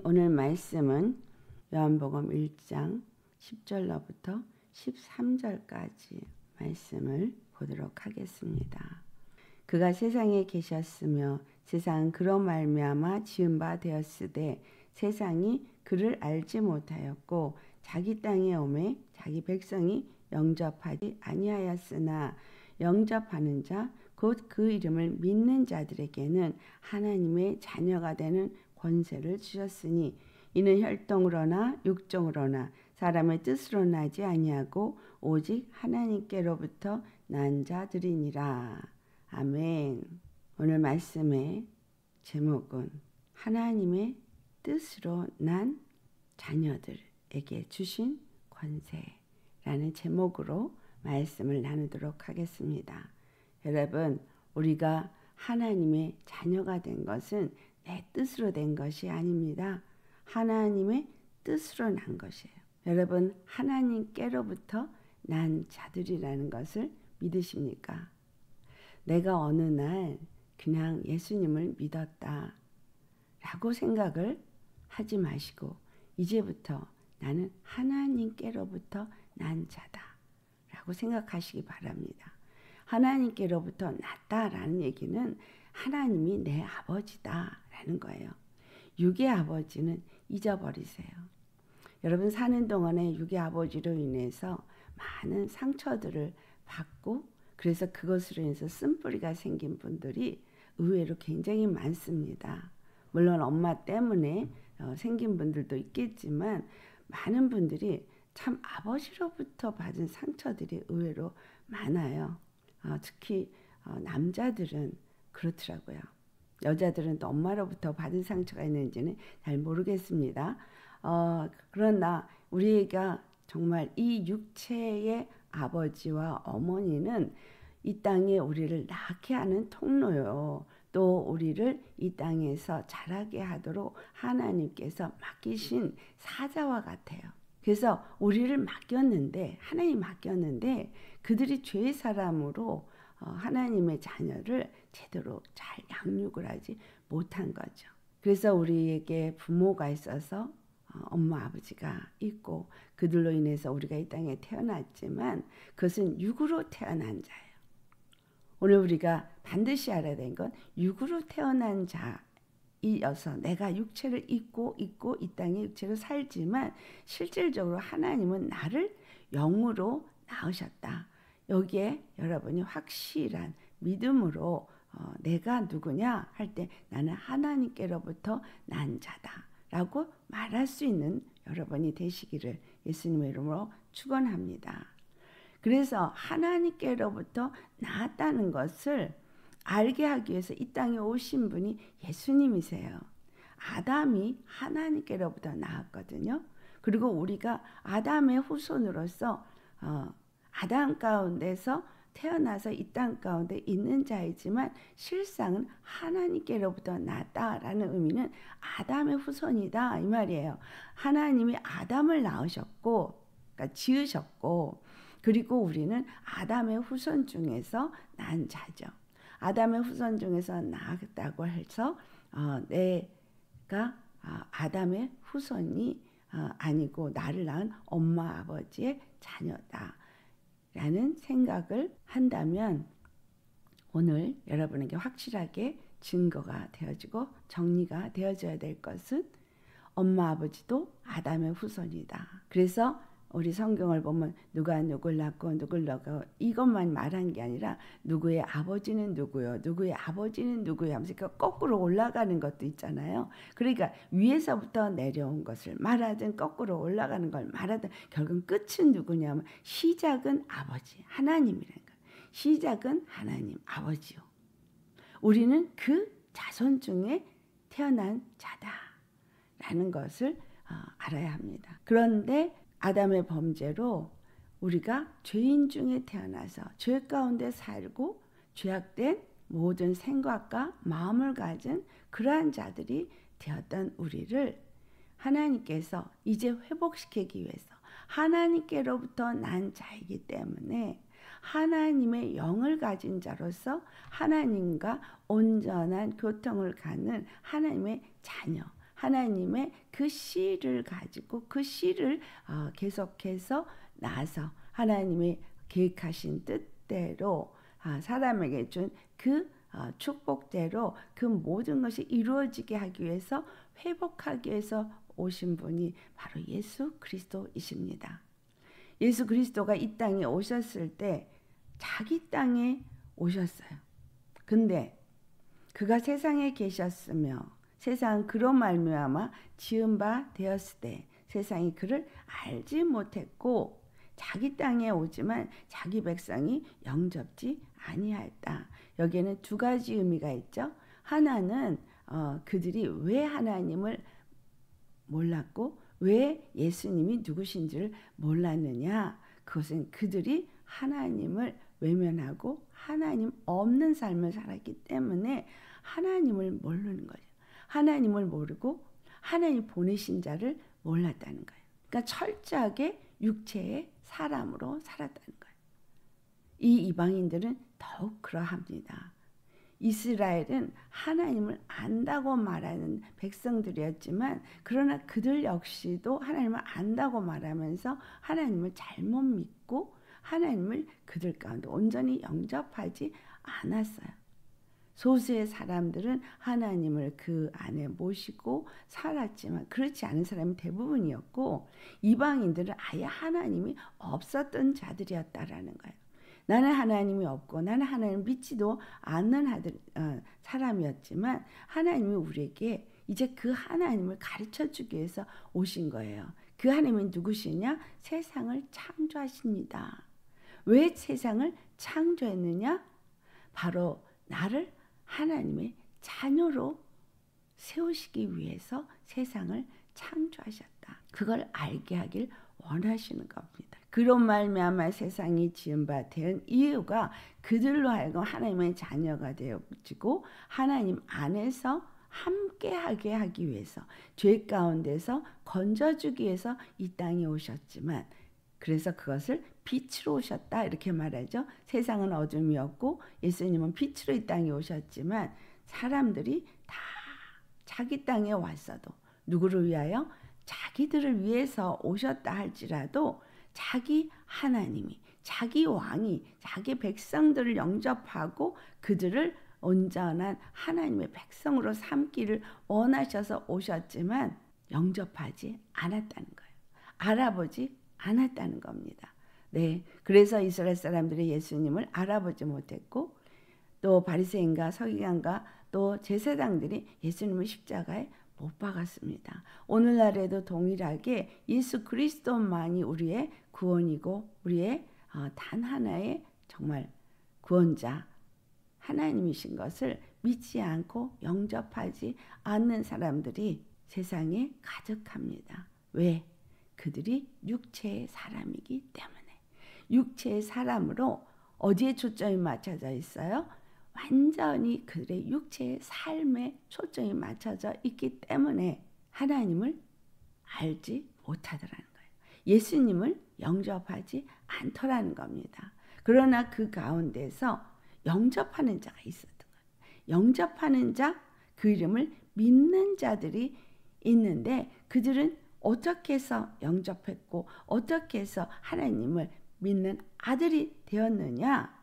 오늘 말씀은 요한복음 1장 10절로부터 13절까지 말씀을 보도록 하겠습니다. 그가 세상에 계셨으며 세상은 그로 말미암아 지은 바 되었으되 세상이 그를 알지 못하였고 자기 땅에 오매 자기 백성이 영접하지 아니하였으나 영접하는 자 곧 그 이름을 믿는 자들에게는 하나님의 자녀가 되는 권세를 주셨으니 이는 혈통으로나 육종으로나 사람의 뜻으로 나지 아니하고 오직 하나님께로부터 난 자들이니라. 아멘. 오늘 말씀의 제목은 하나님의 뜻으로 난 자녀들에게 주신 권세라는 제목으로 말씀을 나누도록 하겠습니다. 여러분, 우리가 하나님의 자녀가 된 것은 내 뜻으로 된 것이 아닙니다. 하나님의 뜻으로 난 것이에요. 여러분, 하나님께로부터 난 자들이라는 것을 믿으십니까? 내가 어느 날 그냥 예수님을 믿었다 라고 생각을 하지 마시고 이제부터 나는 하나님께로부터 난 자다 라고 생각하시기 바랍니다. 하나님께로부터 났다라는 얘기는 하나님이 내 아버지다라는 거예요. 육의 아버지는 잊어버리세요. 여러분 사는 동안에 육의 아버지로 인해서 많은 상처들을 받고 그래서 그것으로 인해서 쓴뿌리가 생긴 분들이 의외로 굉장히 많습니다. 물론 엄마 때문에 생긴 분들도 있겠지만 많은 분들이 참 아버지로부터 받은 상처들이 의외로 많아요. 특히 남자들은 그렇더라고요. 여자들은 또 엄마로부터 받은 상처가 있는지는 잘 모르겠습니다. 그러나 우리가 정말 이 육체의 아버지와 어머니는 이 땅에 우리를 낳게 하는 통로요. 또 우리를 이 땅에서 자라게 하도록 하나님께서 맡기신 사자와 같아요. 그래서 우리를 맡겼는데 하나님 맡겼는데 그들이 죄의 사람으로 하나님의 자녀를 제대로 잘 양육을 하지 못한 거죠. 그래서 우리에게 부모가 있어서 엄마 아버지가 있고 그들로 인해서 우리가 이 땅에 태어났지만 그것은 육으로 태어난 자예요. 오늘 우리가 반드시 알아야 되는 건 육으로 태어난 자이어서 내가 육체를 입고 이 땅에 육체로 살지만 실질적으로 하나님은 나를 영으로 낳으셨다. 여기에 여러분이 확실한 믿음으로 내가 누구냐 할 때 나는 하나님께로부터 난 자다라고 말할 수 있는 여러분이 되시기를 예수님의 이름으로 축원합니다. 그래서 하나님께로부터 나았다는 것을 알게 하기 위해서 이 땅에 오신 분이 예수님이세요. 아담이 하나님께로부터 나았거든요. 그리고 우리가 아담의 후손으로서 아담 가운데서 태어나서 이 땅 가운데 있는 자이지만 실상은 하나님께로부터 났다라는 의미는 아담의 후손이다 이 말이에요. 하나님이 아담을 낳으셨고 그러니까 지으셨고 그리고 우리는 아담의 후손 중에서 난 자죠. 아담의 후손 중에서 낳았다고 해서 내가 아담의 후손이 아니고 나를 낳은 엄마 아버지의 자녀다 라는 생각을 한다면 오늘 여러분에게 확실하게 증거가 되어지고 정리가 되어져야 될 것은 엄마 아버지도 아담의 후손이다. 그래서 우리 성경을 보면 누가 누굴 낳고 누굴 낳고 이것만 말한 게 아니라 누구의 아버지는 누구요, 누구의 아버지는 누구요 하면서 거꾸로 올라가는 것도 있잖아요. 그러니까 위에서부터 내려온 것을 말하든 거꾸로 올라가는 걸 말하든 결국 끝은 누구냐면 시작은 아버지 하나님이라는 거예요. 시작은 하나님 아버지요. 우리는 그 자손 중에 태어난 자다라는 것을 알아야 합니다. 그런데 아담의 범죄로 우리가 죄인 중에 태어나서 죄 가운데 살고 죄악된 모든 생각과 마음을 가진 그러한 자들이 되었던 우리를 하나님께서 이제 회복시키기 위해서 하나님께로부터 난 자이기 때문에 하나님의 영을 가진 자로서 하나님과 온전한 교통을 가는 하나님의 자녀 하나님의 그 씨를 가지고 그 씨를 계속해서 나서 하나님이 계획하신 뜻대로 사람에게 준 그 축복대로 그 모든 것이 이루어지게 하기 위해서 회복하기 위해서 오신 분이 바로 예수 그리스도이십니다. 예수 그리스도가 이 땅에 오셨을 때 자기 땅에 오셨어요. 근데 그가 세상에 계셨으며 세상은 그로 말미암아 지은 바 되었을 때 세상이 그를 알지 못했고 자기 땅에 오지만 자기 백성이 영접지 아니하였다. 여기에는 두 가지 의미가 있죠. 하나는 그들이 왜 하나님을 몰랐고 왜 예수님이 누구신지를 몰랐느냐. 그것은 그들이 하나님을 외면하고 하나님 없는 삶을 살았기 때문에 하나님을 모르는 거예요. 하나님을 모르고 하나님 보내신 자를 몰랐다는 거예요. 그러니까 철저하게 육체의 사람으로 살았다는 거예요. 이 이방인들은 더욱 그러합니다. 이스라엘은 하나님을 안다고 말하는 백성들이었지만 그러나 그들 역시도 하나님을 안다고 말하면서 하나님을 잘못 믿고 하나님을 그들 가운데 온전히 영접하지 않았어요. 소수의 사람들은 하나님을 그 안에 모시고 살았지만 그렇지 않은 사람이 대부분이었고 이방인들은 아예 하나님이 없었던 자들이었다라는 거예요. 나는 하나님이 없고 나는 하나님을 믿지도 않는 사람이었지만 하나님이 우리에게 이제 그 하나님을 가르쳐주기 위해서 오신 거예요. 그 하나님은 누구시냐? 세상을 창조하십니다. 왜 세상을 창조했느냐? 바로 나를 하나님의 자녀로 세우시기 위해서 세상을 창조하셨다. 그걸 알게 하길 원하시는 겁니다. 그런 말미암아 세상이 지은 바 된 이유가 그들로 하여금 하나님의 자녀가 되어지고 하나님 안에서 함께하게 하기 위해서 죄 가운데서 건져주기 위해서 이 땅에 오셨지만 그래서 그것을 빛으로 오셨다 이렇게 말하죠. 세상은 어둠이었고 예수님은 빛으로 이 땅에 오셨지만 사람들이 다 자기 땅에 왔어도 누구를 위하여? 자기들을 위해서 오셨다 할지라도 자기 하나님이 자기 왕이 자기 백성들을 영접하고 그들을 온전한 하나님의 백성으로 삼기를 원하셔서 오셨지만 영접하지 않았다는 거예요. 알아보지 않았다는 겁니다. 네, 그래서 이스라엘 사람들이 예수님을 알아보지 못했고 또 바리새인과 서기관과 또 제사장들이 예수님을 십자가에 못 박았습니다. 오늘날에도 동일하게 예수 그리스도만이 우리의 구원이고 우리의 단 하나의 정말 구원자 하나님이신 것을 믿지 않고 영접하지 않는 사람들이 세상에 가득합니다. 왜? 그들이 육체의 사람이기 때문에. 육체의 사람으로 어디에 초점이 맞춰져 있어요? 완전히 그들의 육체의 삶에 초점이 맞춰져 있기 때문에 하나님을 알지 못하더라는 거예요. 예수님을 영접하지 않더라는 겁니다. 그러나 그 가운데서 영접하는 자가 있었던 거예요. 영접하는 자, 그 이름을 믿는 자들이 있는데 그들은 어떻게 해서 영접했고 어떻게 해서 하나님을 믿는 아들이 되었느냐?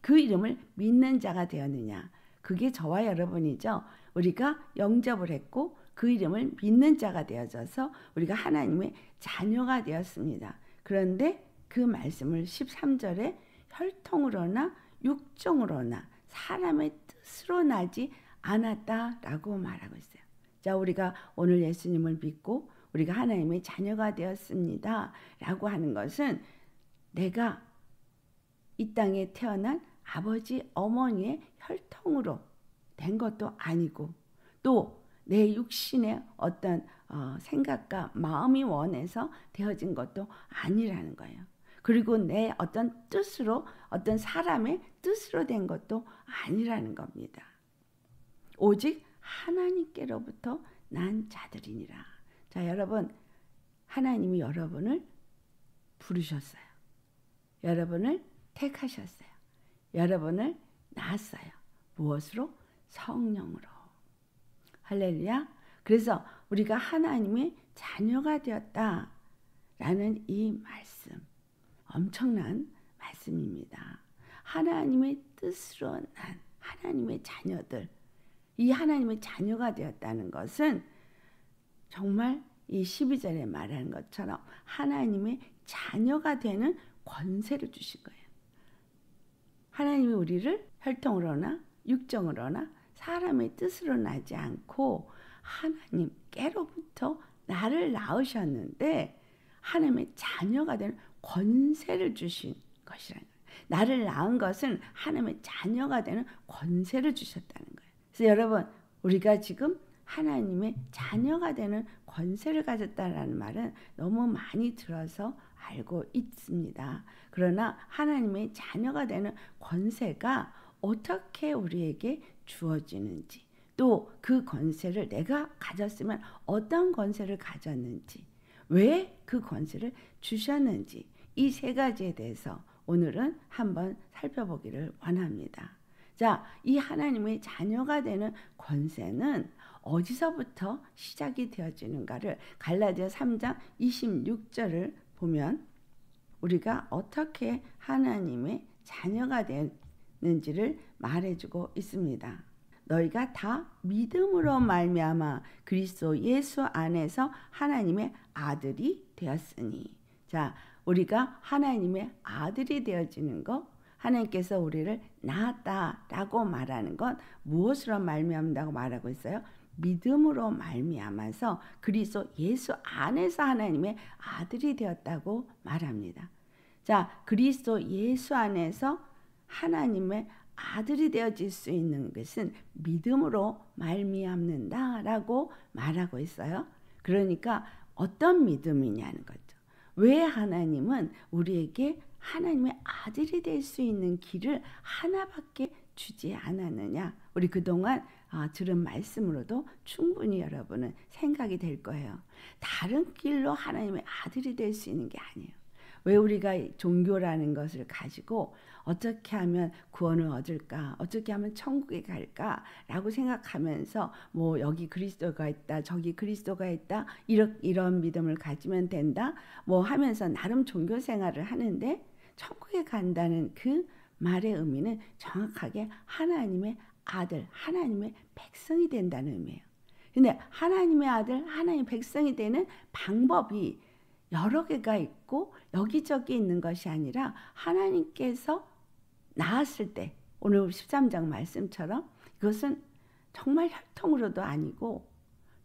그 이름을 믿는 자가 되었느냐? 그게 저와 여러분이죠. 우리가 영접을 했고 그 이름을 믿는 자가 되어져서 우리가 하나님의 자녀가 되었습니다. 그런데 그 말씀을 13절에 혈통으로나 육종으로나 사람의 뜻으로 나지 않았다라고 말하고 있어요. 자, 우리가 오늘 예수님을 믿고 우리가 하나님의 자녀가 되었습니다. 라고 하는 것은 내가 이 땅에 태어난 아버지 어머니의 혈통으로 된 것도 아니고 또 내 육신의 어떤 생각과 마음이 원해서 되어진 것도 아니라는 거예요. 그리고 내 어떤 뜻으로 어떤 사람의 뜻으로 된 것도 아니라는 겁니다. 오직 하나님께로부터 난 자들이니라. 자, 여러분, 하나님이 여러분을 부르셨어요. 여러분을 택하셨어요. 여러분을 낳았어요. 무엇으로? 성령으로. 할렐루야. 그래서 우리가 하나님의 자녀가 되었다라는 이 말씀, 엄청난 말씀입니다. 하나님의 뜻으로 난 하나님의 자녀들, 이 하나님의 자녀가 되었다는 것은 정말 이 12절에 말하는 것처럼 하나님의 자녀가 되는 권세를 주신 거예요. 하나님이 우리를 혈통으로나 육정으로나 사람의 뜻으로 나지 않고 하나님께로부터 나를 낳으셨는데 하나님의 자녀가 되는 권세를 주신 것이라는 거예요. 나를 낳은 것은 하나님의 자녀가 되는 권세를 주셨다는 거예요. 그래서 여러분, 우리가 지금 하나님의 자녀가 되는 권세를 가졌다는 말은 너무 많이 들어서 알고 있습니다. 그러나 하나님의 자녀가 되는 권세가 어떻게 우리에게 주어지는지, 또 그 권세를 내가 가졌으면 어떤 권세를 가졌는지, 왜 그 권세를 주셨는지, 이 세 가지에 대해서 오늘은 한번 살펴보기를 원합니다. 자, 이 하나님의 자녀가 되는 권세는 어디서부터 시작이 되어지는가를 갈라디아 3장 26절을 보면 우리가 어떻게 하나님의 자녀가 되는지를 말해주고 있습니다. 너희가 다 믿음으로 말미암아 그리스도 예수 안에서 하나님의 아들이 되었으니. 자, 우리가 하나님의 아들이 되어지는 것, 하나님께서 우리를 낳았다라고 말하는 건 무엇으로 말미암는다고 말하고 있어요? 믿음으로 말미암아서 그리스도 예수 안에서 하나님의 아들이 되었다고 말합니다. 자, 그리스도 예수 안에서 하나님의 아들이 되어질 수 있는 것은 믿음으로 말미암는다라고 말하고 있어요. 그러니까 어떤 믿음이냐는 거죠. 왜 하나님은 우리에게 하나님의 아들이 될 수 있는 길을 하나밖에 주지 않았느냐? 우리 그동안 들은 말씀으로도 충분히 여러분은 생각이 될 거예요. 다른 길로 하나님의 아들이 될 수 있는 게 아니에요. 왜 우리가 종교라는 것을 가지고 어떻게 하면 구원을 얻을까? 어떻게 하면 천국에 갈까?라고 생각하면서 뭐 여기 그리스도가 있다, 저기 그리스도가 있다, 이런 믿음을 가지면 된다, 뭐 하면서 나름 종교 생활을 하는데 천국에 간다는 그 말의 의미는 정확하게 하나님의 아들, 하나님의 백성이 된다는 의미예요. 근데 하나님의 아들, 하나님의 백성이 되는 방법이 여러 개가 있고 여기저기 있는 것이 아니라 하나님께서 낳았을 때, 오늘 13장 말씀처럼 이것은 정말 혈통으로도 아니고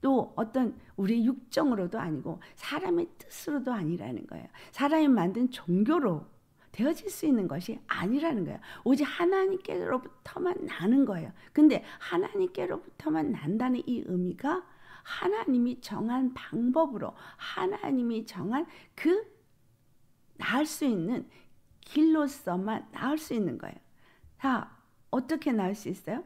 또 어떤 우리 육정으로도 아니고 사람의 뜻으로도 아니라는 거예요. 사람이 만든 종교로 되어질 수 있는 것이 아니라는 거예요. 오직 하나님께로부터만 나는 거예요. 근데 하나님께로부터만 난다는 이 의미가 하나님이 정한 방법으로, 하나님이 정한 그 낳을 수 있는 길로서만 낳을 수 있는 거예요. 자, 어떻게 낳을 수 있어요?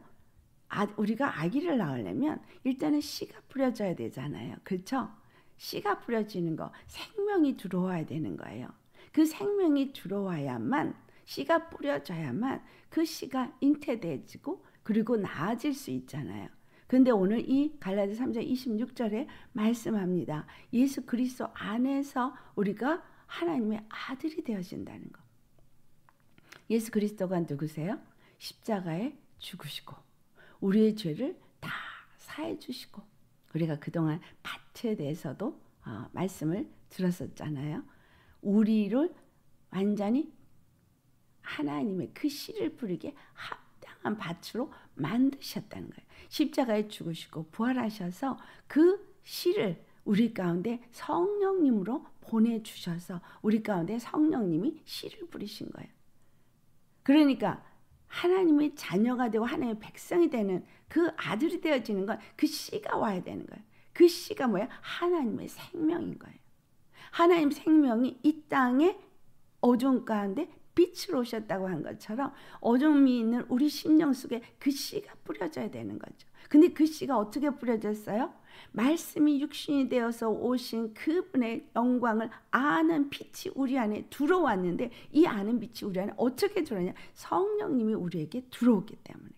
우리가 아기를 낳으려면 일단은 씨가 뿌려져야 되잖아요. 그렇죠? 씨가 뿌려지는 거, 생명이 들어와야 되는 거예요. 그 생명이 들어와야만, 씨가 뿌려져야만 그 씨가 잉태되어지고 그리고 나아질 수 있잖아요. 근데 오늘 이 갈라디아 3장 26절에 말씀합니다. 예수 그리스도 안에서 우리가 하나님의 아들이 되어진다는 것. 예수 그리스도가 누구세요? 십자가에 죽으시고 우리의 죄를 다 사해 주시고, 우리가 그동안 밭에 대해서도 말씀을 들었었잖아요. 우리를 완전히 하나님의 그 씨를 뿌리게 합당한 밭으로 만드셨다는 거예요. 십자가에 죽으시고 부활하셔서 그 씨를 우리 가운데 성령님으로 보내주셔서 우리 가운데 성령님이 씨를 뿌리신 거예요. 그러니까 하나님의 자녀가 되고 하나님의 백성이 되는 그 아들이 되어지는 건 그 씨가 와야 되는 거예요. 그 씨가 뭐야? 하나님의 생명인 거예요. 하나님 생명이 이 땅에 어둠 가운데 빛으로 오셨다고 한 것처럼 어둠이 있는 우리 심령 속에 그 씨가 뿌려져야 되는 거죠. 근데 그 씨가 어떻게 뿌려졌어요? 말씀이 육신이 되어서 오신 그분의 영광을 아는 빛이 우리 안에 들어왔는데, 이 아는 빛이 우리 안에 어떻게 들어오냐? 성령님이 우리에게 들어오기 때문에.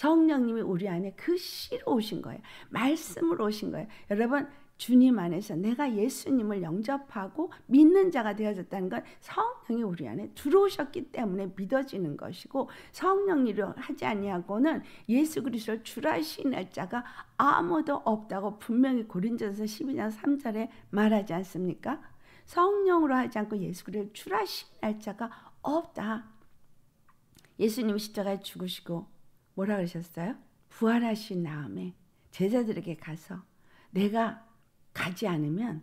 성령님이 우리 안에 그 씨로 오신 거예요. 말씀으로 오신 거예요. 여러분, 주님 안에서 내가 예수님을 영접하고 믿는 자가 되어졌다는 건 성령이 우리 안에 들어오셨기 때문에 믿어지는 것이고, 성령님으로 하지 아니하고는 예수 그리스도를 주라시는 자가 아무도 없다고 분명히 고린도전서 12장 3절에 말하지 않습니까? 성령으로 하지 않고 예수 그리스도를 주라시는 자가 없다. 예수님이 십자가에 죽으시고 뭐라 그러셨어요? 부활하신 다음에 제자들에게 가서 내가 가지 않으면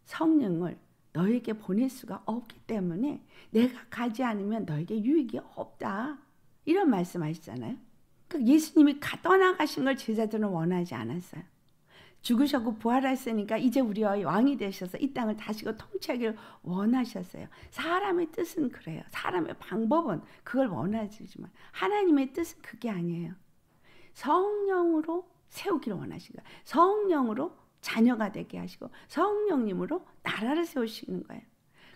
성령을 너에게 보낼 수가 없기 때문에 내가 가지 않으면 너에게 유익이 없다. 이런 말씀하시잖아요. 그러니까 예수님이 떠나가신 걸 제자들은 원하지 않았어요. 죽으셨고 부활하셨으니까 이제 우리와 왕이 되셔서 이 땅을 다시고 통치하기를 원하셨어요. 사람의 뜻은 그래요. 사람의 방법은 그걸 원하지만 하나님의 뜻은 그게 아니에요. 성령으로 세우기를 원하신 거예요. 성령으로 자녀가 되게 하시고 성령님으로 나라를 세우시는 거예요.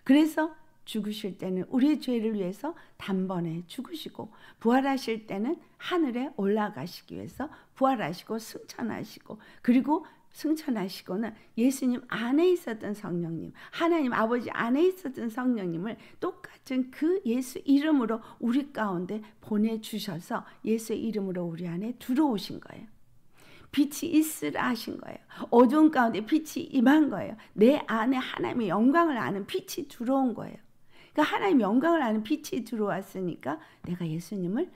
그래서 죽으실 때는 우리의 죄를 위해서 단번에 죽으시고, 부활하실 때는 하늘에 올라가시기 위해서 부활하시고 승천하시고, 그리고 승천하시고는 예수님 안에 있었던 성령님, 하나님 아버지 안에 있었던 성령님을 똑같은 그 예수 이름으로 우리 가운데 보내주셔서 예수의 이름으로 우리 안에 들어오신 거예요. 빛이 있으라 하신 거예요. 어두운 가운데 빛이 임한 거예요. 내 안에 하나님의 영광을 아는 빛이 들어온 거예요. 그러니까 하나님의 영광을 아는 빛이 들어왔으니까 내가 예수님을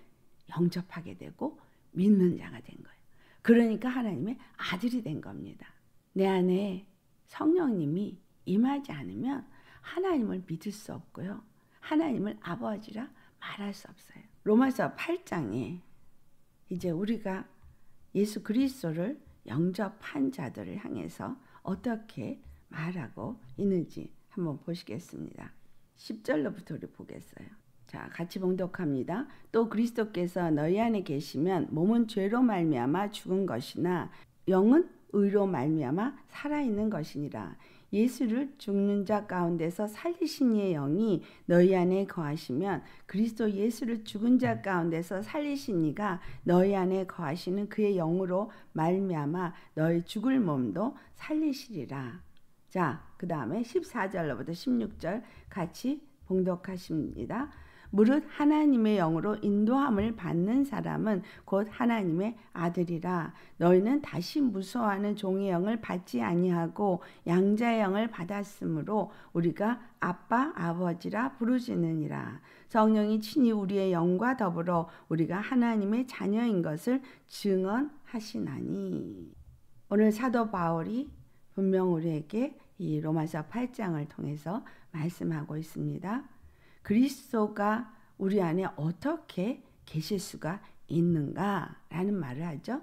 영접하게 되고 믿는 자가 된 거예요. 그러니까 하나님의 아들이 된 겁니다. 내 안에 성령님이 임하지 않으면 하나님을 믿을 수 없고요. 하나님을 아버지라 말할 수 없어요. 로마서 8장에 이제 우리가 예수 그리스도를 영접한 자들을 향해서 어떻게 말하고 있는지 한번 보시겠습니다. 10절로부터 우리 보겠어요. 자, 같이 봉독합니다. 또 그리스도께서 너희 안에 계시면 몸은 죄로 말미암아 죽은 것이나 영은 의로 말미암아 살아있는 것이니라. 예수를 죽는 자 가운데서 살리신 이의 영이 너희 안에 거하시면 그리스도 예수를 죽은 자 가운데서 살리신 이가 너희 안에 거하시는 그의 영으로 말미암아 너희 죽을 몸도 살리시리라. 자, 그 다음에 14절로부터 16절 같이 봉독하십니다. 무릇 하나님의 영으로 인도함을 받는 사람은 곧 하나님의 아들이라. 너희는 다시 무서워하는 종의 영을 받지 아니하고 양자의 영을 받았으므로 우리가 아빠 아버지라 부르짖느니라. 성령이 친히 우리의 영과 더불어 우리가 하나님의 자녀인 것을 증언하시나니. 오늘 사도 바울이 분명 우리에게 이 로마서 8장을 통해서 말씀하고 있습니다. 그리스도가 우리 안에 어떻게 계실 수가 있는가라는 말을 하죠.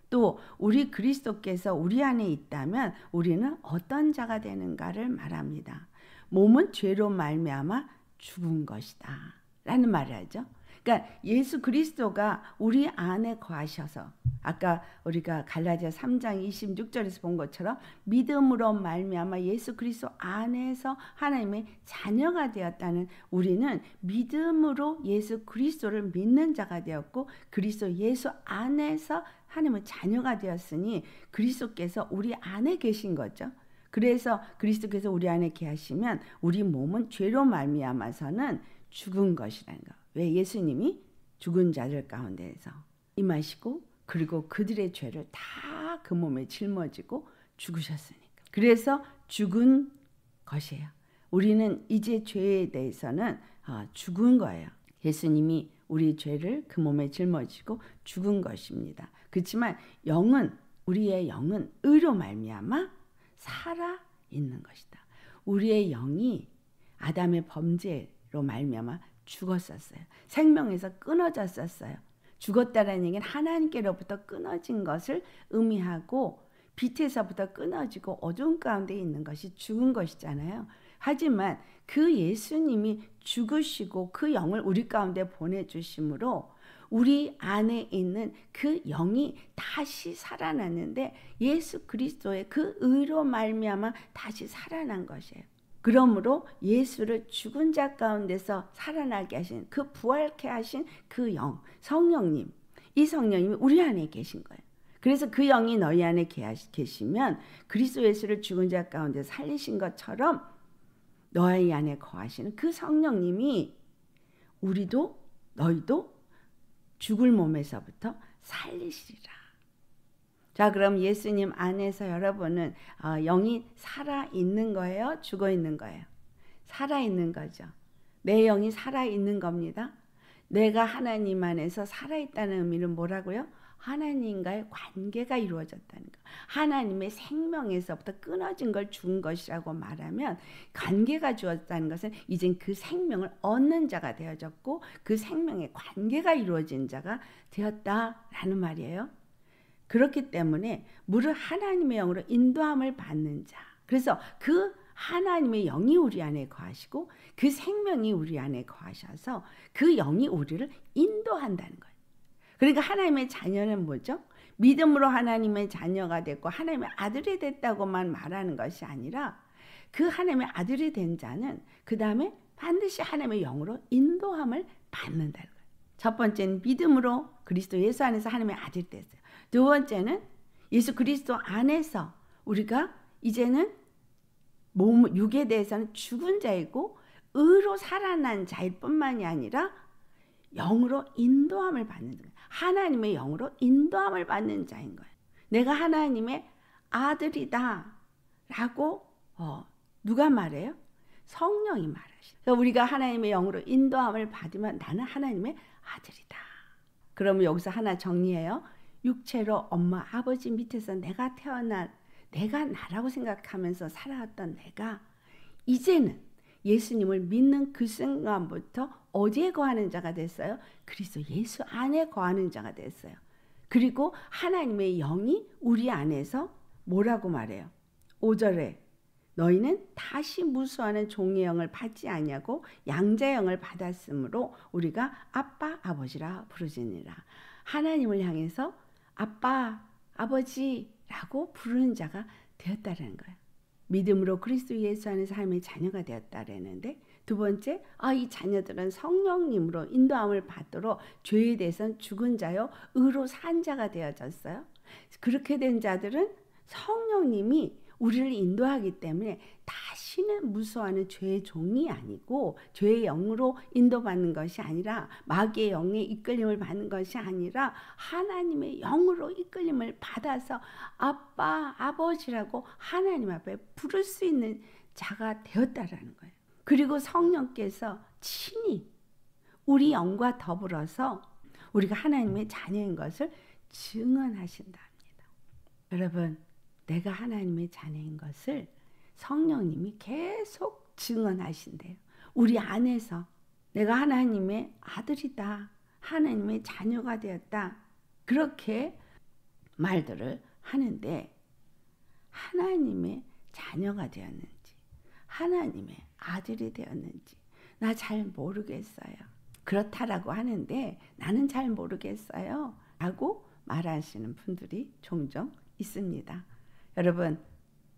또 우리 그리스도께서 우리 안에 있다면 우리는 어떤 자가 되는가를 말합니다. 몸은 죄로 말미암아 죽은 것이다 라는 말을 하죠. 그러니까 예수 그리스도가 우리 안에 거하셔서 아까 우리가 갈라디아 3장 26절에서 본 것처럼 믿음으로 말미암아 예수 그리스도 안에서 하나님의 자녀가 되었다는, 우리는 믿음으로 예수 그리스도를 믿는 자가 되었고 그리스도 예수 안에서 하나님의 자녀가 되었으니 그리스도께서 우리 안에 계신 거죠. 그래서 그리스도께서 우리 안에 계시면 우리 몸은 죄로 말미암아서는 죽은 것이라는 거. 왜? 예수님이 죽은 자들 가운데에서 임하시고 그리고 그들의 죄를 다 그 몸에 짊어지고 죽으셨으니까. 그래서 죽은 것이에요. 우리는 이제 죄에 대해서는 죽은 거예요. 예수님이 우리 죄를 그 몸에 짊어지고 죽은 것입니다. 그렇지만 영은, 우리의 영은 의로 말미암아 살아 있는 것이다. 우리의 영이 아담의 범죄로 말미암아 죽었었어요. 생명에서 끊어졌었어요. 죽었다라는 얘기는 하나님께로부터 끊어진 것을 의미하고 빛에서부터 끊어지고 어두운 가운데 있는 것이 죽은 것이잖아요. 하지만 그 예수님이 죽으시고 그 영을 우리 가운데 보내주심으로 우리 안에 있는 그 영이 다시 살아났는데 예수 그리스도의 그 의로 말미암아 다시 살아난 것이에요. 그러므로 예수를 죽은 자 가운데서 살아나게 하신, 그 부활케 하신 그 영, 성령님, 이 성령님이 우리 안에 계신 거예요. 그래서 그 영이 너희 안에 계시면 그리스도 예수를 죽은 자 가운데 살리신 것처럼 너희 안에 거하시는 그 성령님이 우리도 너희도 죽을 몸에서부터 살리시리라. 자, 그럼 예수님 안에서 여러분은 영이 살아있는 거예요? 죽어있는 거예요? 살아있는 거죠. 내 영이 살아있는 겁니다. 내가 하나님 안에서 살아있다는 의미는 뭐라고요? 하나님과의 관계가 이루어졌다는 거. 하나님의 생명에서부터 끊어진 걸 준 것이라고 말하면 관계가 주었다는 것은 이젠 그 생명을 얻는 자가 되어졌고 그 생명의 관계가 이루어진 자가 되었다라는 말이에요. 그렇기 때문에 무릇 하나님의 영으로 인도함을 받는 자. 그래서 그 하나님의 영이 우리 안에 거하시고 그 생명이 우리 안에 거하셔서 그 영이 우리를 인도한다는 거예요. 그러니까 하나님의 자녀는 뭐죠? 믿음으로 하나님의 자녀가 됐고 하나님의 아들이 됐다고만 말하는 것이 아니라 그 하나님의 아들이 된 자는 그 다음에 반드시 하나님의 영으로 인도함을 받는다는 거예요. 첫 번째는 믿음으로 그리스도 예수 안에서 하나님의 아들이 됐어요. 두 번째는 예수 그리스도 안에서 우리가 이제는 육에 대해서는 죽은 자이고 의로 살아난 자일 뿐만이 아니라 영으로 인도함을 받는 거예요. 하나님의 영으로 인도함을 받는 자인 거예요. 내가 하나님의 아들이다 라고 누가 말해요? 성령이 말하시죠. 그러니까 우리가 하나님의 영으로 인도함을 받으면 나는 하나님의 아들이다. 그러면 여기서 하나 정리해요. 육체로 엄마 아버지 밑에서 내가 태어난 내가 나라고 생각하면서 살아왔던 내가 이제는 예수님을 믿는 그 순간부터 어디에 거하는 자가 됐어요? 그리스도 예수 안에 거하는 자가 됐어요. 그리고 하나님의 영이 우리 안에서 뭐라고 말해요? 5절에 너희는 다시 무수하는 종의 영을 받지 아니하고 양자의 영을 받았으므로 우리가 아빠 아버지라 부르짖느니라. 하나님을 향해서 아빠 아버지라고 부르는 자가 되었다라는 거예요. 믿음으로 그리스도 예수 안에서 하나님의 자녀가 되었다라는데 두 번째, 이 자녀들은 성령님으로 인도함을 받도록 죄에 대해서는 죽은 자요 의로 산 자가 되어졌어요. 그렇게 된 자들은 성령님이 우리를 인도하기 때문에 다시는 무서워하는 죄의 종이 아니고 죄의 영으로 인도받는 것이 아니라 마귀의 영에 이끌림을 받는 것이 아니라 하나님의 영으로 이끌림을 받아서 아빠, 아버지라고 하나님 앞에 부를 수 있는 자가 되었다라는 거예요. 그리고 성령께서 친히 우리 영과 더불어서 우리가 하나님의 자녀인 것을 증언하신다 합니다. 여러분, 내가 하나님의 자녀인 것을 성령님이 계속 증언하신대요. 우리 안에서 내가 하나님의 아들이다. 하나님의 자녀가 되었다. 그렇게 말들을 하는데 하나님의 자녀가 되었는지 하나님의 아들이 되었는지 나 잘 모르겠어요. 그렇다라고 하는데 나는 잘 모르겠어요. 라고 말하시는 분들이 종종 있습니다. 여러분,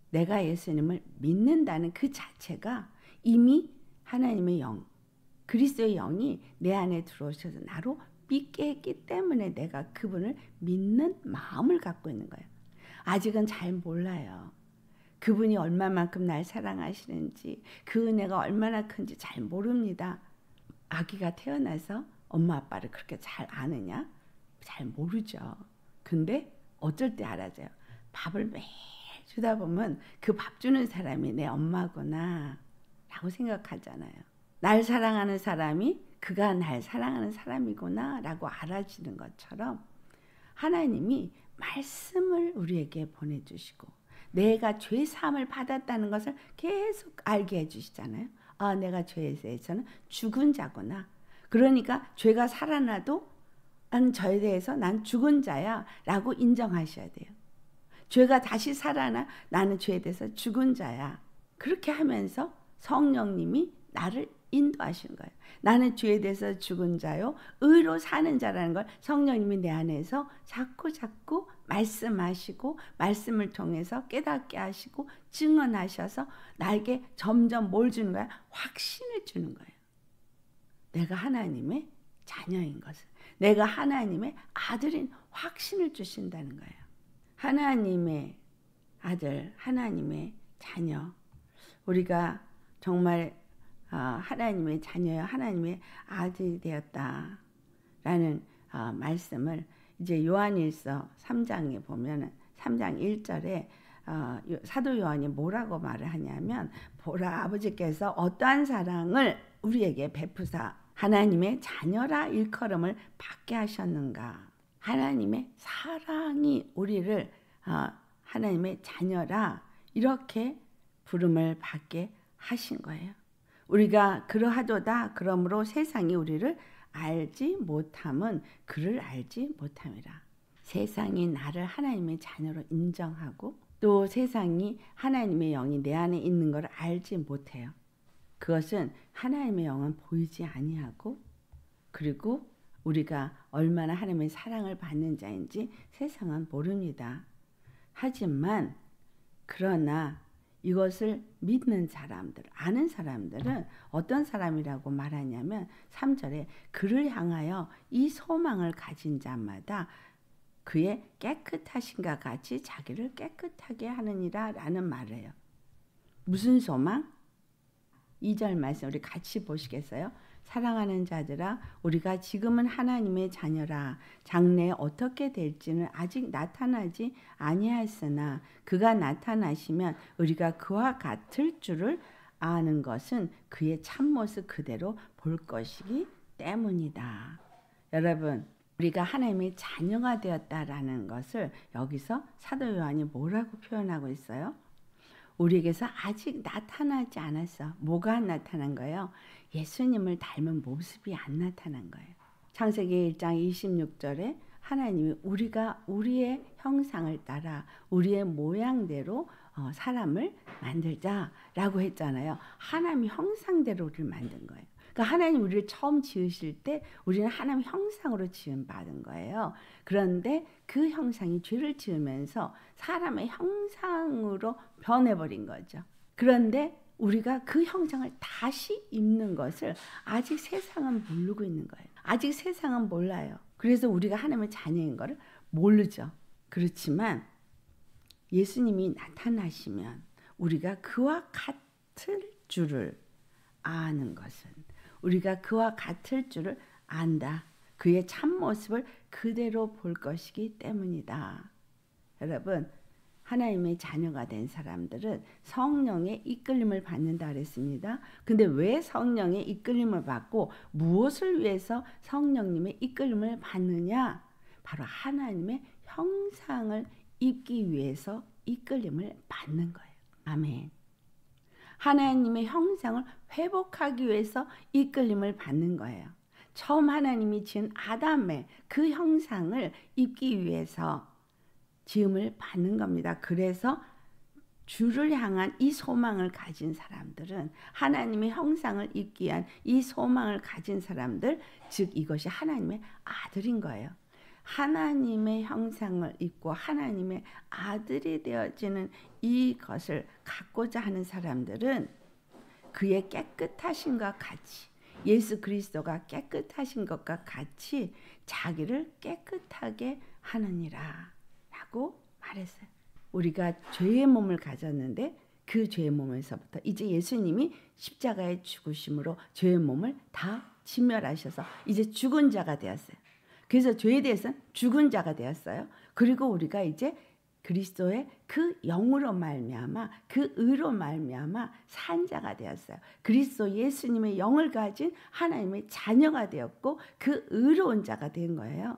내가 예수님을 믿는다는 그 자체가 이미 하나님의 영, 그리스도의 영이 내 안에 들어오셔서 나로 믿게 했기 때문에 내가 그분을 믿는 마음을 갖고 있는 거예요. 아직은 잘 몰라요. 그분이 얼마만큼 날 사랑하시는지, 그 은혜가 얼마나 큰지 잘 모릅니다. 아기가 태어나서 엄마 아빠를 그렇게 잘 아느냐? 잘 모르죠. 근데 어쩔 때 알아져요. 밥을 매일 주다 보면 그 밥 주는 사람이 내 엄마구나 라고 생각하잖아요. 날 사랑하는 사람이 그가 날 사랑하는 사람이구나 라고 알아지는 것처럼 하나님이 말씀을 우리에게 보내주시고 내가 죄사함을 받았다는 것을 계속 알게 해주시잖아요. 내가 죄에 대해서는 죽은 자구나. 그러니까 죄가 살아나도 난 저에 대해서 난 죽은 자야 라고 인정하셔야 돼요. 죄가 다시 살아나 나는 죄에 대해서 죽은 자야. 그렇게 하면서 성령님이 나를 인도하시는 거예요. 나는 죄에 대해서 죽은 자요 의로 사는 자라는 걸 성령님이 내 안에서 자꾸 말씀하시고 말씀을 통해서 깨닫게 하시고 증언하셔서 나에게 점점 뭘 주는 거야? 확신을 주는 거예요. 내가 하나님의 자녀인 것을, 내가 하나님의 아들인 확신을 주신다는 거예요. 하나님의 아들, 하나님의 자녀. 우리가 정말 하나님의 자녀여 하나님의 아들이 되었다라는 말씀을 이제 요한일서 3장에 보면은 3장 1절에 사도 요한이 뭐라고 말을 하냐면 보라 아버지께서 어떠한 사랑을 우리에게 베푸사 하나님의 자녀라 일컬음을 받게 하셨는가. 하나님의 사랑이 우리를 하나님의 자녀라 이렇게 부름을 받게 하신 거예요. 우리가 그러하도다 그러므로 세상이 우리를 알지 못함은 그를 알지 못함이라. 세상이 나를 하나님의 자녀로 인정하고 또 세상이 하나님의 영이 내 안에 있는 걸 알지 못해요. 그것은 하나님의 영은 보이지 아니하고 그리고 우리가 얼마나 하나님의 사랑을 받는 자인지 세상은 모릅니다. 하지만 그러나 이것을 믿는 사람들, 아는 사람들은 어떤 사람이라고 말하냐면 3절에 그를 향하여 이 소망을 가진 자마다 그의 깨끗하신가 같이 자기를 깨끗하게 하느니라 라는 말이에요. 무슨 소망? 2절 말씀 우리 같이 보시겠어요? 사랑하는 자들아 우리가 지금은 하나님의 자녀라 장래에 어떻게 될지는 아직 나타나지 아니하였으나 그가 나타나시면 우리가 그와 같을 줄을 아는 것은 그의 참모습 그대로 볼 것이기 때문이다. 여러분 우리가 하나님의 자녀가 되었다라는 것을 여기서 사도 요한이 뭐라고 표현하고 있어요? 우리에게서 아직 나타나지 않았어. 뭐가 나타난 거예요? 예수님을 닮은 모습이 안 나타난 거예요. 창세기 1장 26절에 하나님이 우리가 우리의 형상을 따라 우리의 모양대로 사람을 만들자라고 했잖아요. 하나님이 형상대로 우리를 만든 거예요. 그러니까 하나님 우리를 처음 지으실 때 우리는 하나님 형상으로 지음 받은 거예요. 그런데 그 형상이 죄를 지으면서 사람의 형상으로 변해버린 거죠. 그런데 우리가 그 형상을 다시 입는 것을 아직 세상은 모르고 있는 거예요. 아직 세상은 몰라요. 그래서 우리가 하나님의 자녀인 것을 모르죠. 그렇지만 예수님이 나타나시면 우리가 그와 같을 줄을 아는 것은 우리가 그와 같을 줄을 안다. 그의 참모습을 그대로 볼 것이기 때문이다. 여러분 하나님의 자녀가 된 사람들은 성령의 이끌림을 받는다 그랬습니다. 근데 왜 성령의 이끌림을 받고 무엇을 위해서 성령님의 이끌림을 받느냐? 바로 하나님의 형상을 입기 위해서 이끌림을 받는 거예요. 아멘. 하나님의 형상을 회복하기 위해서 이끌림을 받는 거예요. 처음 하나님이 지은 아담의 그 형상을 입기 위해서 지음을 받는 겁니다. 그래서 주를 향한 이 소망을 가진 사람들은 하나님의 형상을 입기 위한 이 소망을 가진 사람들, 즉 이것이 하나님의 아들인 거예요. 하나님의 형상을 입고 하나님의 아들이 되어지는 이것을 갖고자 하는 사람들은 그의 깨끗하심과 같이 예수 그리스도가 깨끗하신 것과 같이 자기를 깨끗하게 하느니라 라고 말했어요. 우리가 죄의 몸을 가졌는데 그 죄의 몸에서부터 이제 예수님이 십자가의 죽으심으로 죄의 몸을 다 진멸하셔서 이제 죽은 자가 되었어요. 그래서 죄에 대해서는 죽은 자가 되었어요. 그리고 우리가 이제 그리스도의 그 영으로 말미암아 그 의로 말미암아 산 자가 되었어요. 그리스도 예수님의 영을 가진 하나님의 자녀가 되었고 그 의로운 자가 된 거예요.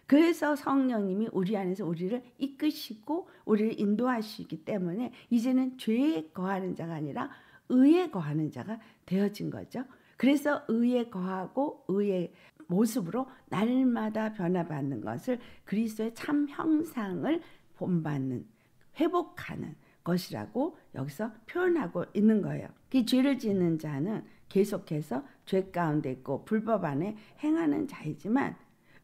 그래서 성령님이 우리 안에서 우리를 이끄시고 우리를 인도하시기 때문에 이제는 죄에 거하는 자가 아니라 의에 거하는 자가 되어진 거죠. 그래서 의에 거하고 의의 모습으로 날마다 변화받는 것을 그리스도의 참 형상을 본받는 회복하는 것이라고 여기서 표현하고 있는 거예요. 이 죄를 짓는 자는 계속해서 죄 가운데 있고 불법 안에 행하는 자이지만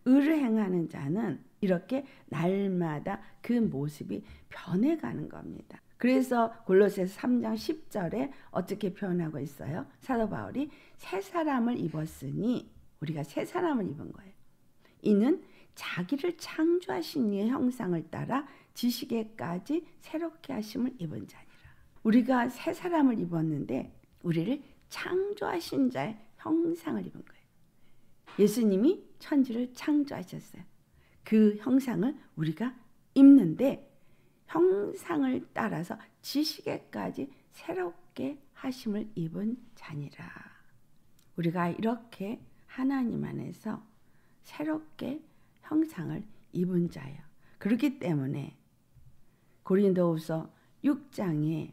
의를 행하는 자는 이렇게 날마다 그 모습이 변해가는 겁니다. 그래서 골로새서 3장 10절에 어떻게 표현하고 있어요? 사도 바울이 새 사람을 입었으니 우리가 새 사람을 입은 거예요. 이는 자기를 창조하신 이의 형상을 따라 지식에까지 새롭게 하심을 입은 자니라. 우리가 새 사람을 입었는데 우리를 창조하신 자의 형상을 입은 거예요. 예수님이 천지를 창조하셨어요. 그 형상을 우리가 입는데 형상을 따라서 지식에까지 새롭게 하심을 입은 자니라. 우리가 이렇게 하나님 안에서 새롭게 형상을 입은 자예요. 그렇기 때문에 고린도후서 6장에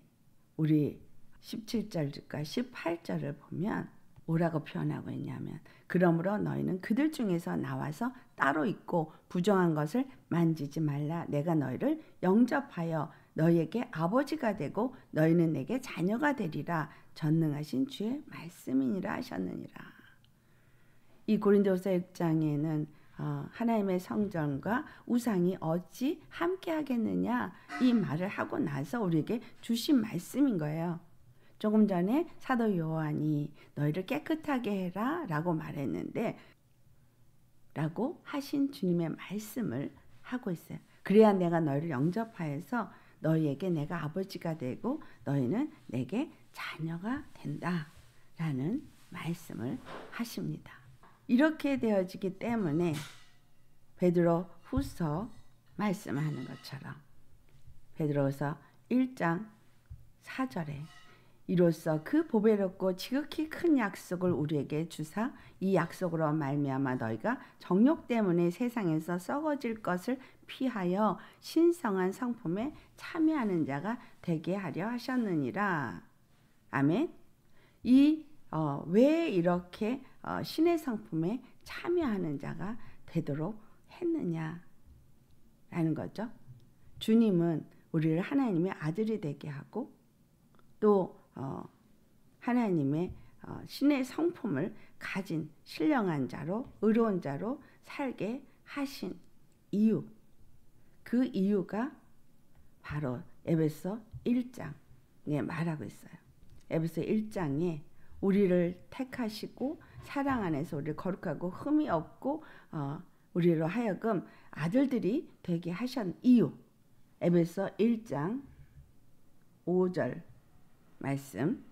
우리 17절과 18절을 보면 뭐라고 표현하고 있냐면 그러므로 너희는 그들 중에서 나와서 따로 있고 부정한 것을 만지지 말라. 내가 너희를 영접하여 너희에게 아버지가 되고 너희는 내게 자녀가 되리라. 전능하신 주의 말씀이니라 하셨느니라. 이 고린도서 6장에는 하나님의 성전과 우상이 어찌 함께 하겠느냐 이 말을 하고 나서 우리에게 주신 말씀인 거예요. 조금 전에 사도 요한이 너희를 깨끗하게 해라 라고 말했는데 라고 하신 주님의 말씀을 하고 있어요. 그래야 내가 너희를 영접하여서 너희에게 내가 아버지가 되고 너희는 내게 자녀가 된다 라는 말씀을 하십니다. 이렇게 되어지기 때문에 베드로 후서 말씀하는 것처럼 베드로서 1장 4절에 이로써 그 보배롭고 지극히 큰 약속을 우리에게 주사 이 약속으로 말미암아 너희가 정욕 때문에 세상에서 썩어질 것을 피하여 신성한 성품에 참여하는 자가 되게 하려 하셨느니라. 아멘. 왜 이렇게 신의 성품에 참여하는 자가 되도록 했느냐라는 거죠. 주님은 우리를 하나님의 아들이 되게 하고 또 하나님의 신의 성품을 가진 신령한 자로 의로운 자로 살게 하신 이유, 그 이유가 바로 에베소 1장에 말하고 있어요. 에베소 1장에 우리를 택하시고 사랑 안에서 우리를 거룩하고 흠이 없고 우리로 하여금 아들들이 되게 하신 이유, 에베소 1장 5절 말씀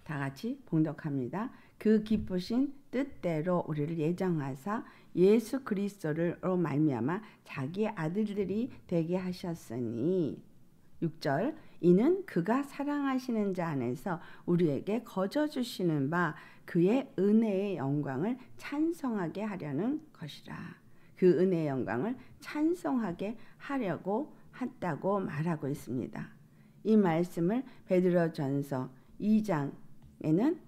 다 같이 봉독합니다. 그 기쁘신 뜻대로 우리를 예정하사 예수 그리스도로 말미암아 자기의 아들들이 되게 하셨으니 6절 이는 그가 사랑하시는 자 안에서 우리에게 거저 주시는 바 그의 은혜의 영광을 찬송하게 하려는 것이라. 그 은혜의 영광을 찬송하게 하려고 했다고 말하고 있습니다. 이 말씀을 베드로전서 2장에는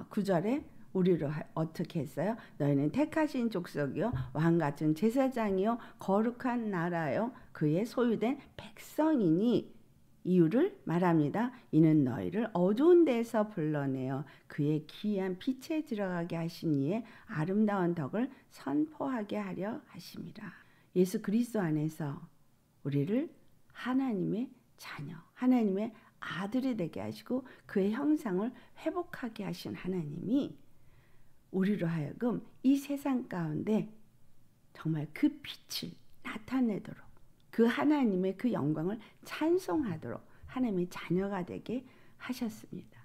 9절에 우리로 어떻게 했어요? 너희는 택하신 족속이요 왕같은 제사장이요 거룩한 나라요 그의 소유된 백성이니 이유를 말합니다. 이는 너희를 어두운 데서 불러내어 그의 기이한 빛에 들어가게 하신 이의 아름다운 덕을 선포하게 하려 하심이라. 예수 그리스도 안에서 우리를 하나님의 자녀, 하나님의 아들이 되게 하시고 그의 형상을 회복하게 하신 하나님이 우리로 하여금 이 세상 가운데 정말 그 빛을 나타내도록 그 하나님의 그 영광을 찬송하도록 하나님의 자녀가 되게 하셨습니다.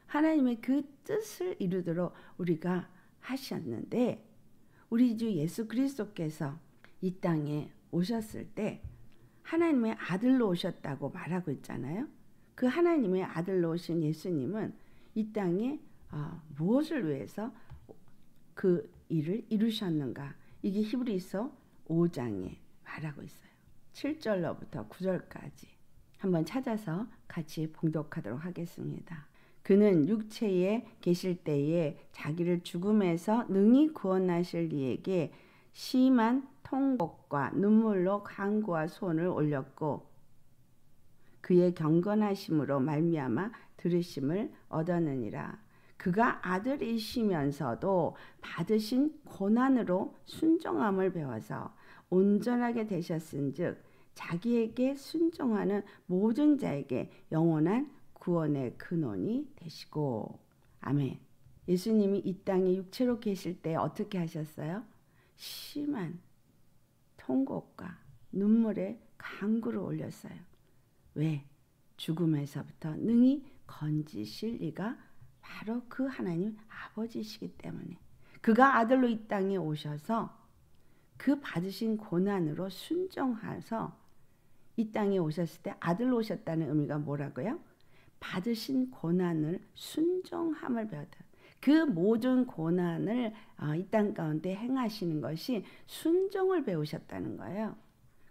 하나님의 그 뜻을 이루도록 우리가 하셨는데 우리 주 예수 그리스도께서 이 땅에 오셨을 때 하나님의 아들로 오셨다고 말하고 있잖아요. 그 하나님의 아들로 오신 예수님은 이 땅에 무엇을 위해서 그 일을 이루셨는가? 이게 히브리서 5장에 말하고 있어요. 7절로부터 9절까지 한번 찾아서 같이 봉독하도록 하겠습니다. 그는 육체에 계실 때에 자기를 죽음에서 능히 구원하실 이에게 심한 통곡과 눈물로 간구와 손을 올렸고 그의 경건하심으로 말미암아 들으심을 얻었느니라. 그가 아들이시면서도 받으신 고난으로 순종함을 배워서 온전하게 되셨은즉 자기에게 순종하는 모든 자에게 영원한 구원의 근원이 되시고. 아멘. 예수님이 이 땅에 육체로 계실 때 어떻게 하셨어요? 심한 통곡과 눈물의 강구를 올렸어요. 왜? 죽음에서부터 능히 건지실 이가 바로 그 하나님 아버지시기 때문에. 그가 아들로 이 땅에 오셔서 그 받으신 고난으로 순종해서 이 땅에 오셨을 때 아들로 오셨다는 의미가 뭐라고요? 받으신 고난을 순종함을 배웠다. 그 모든 고난을 이 땅 가운데 행하시는 것이 순종을 배우셨다는 거예요.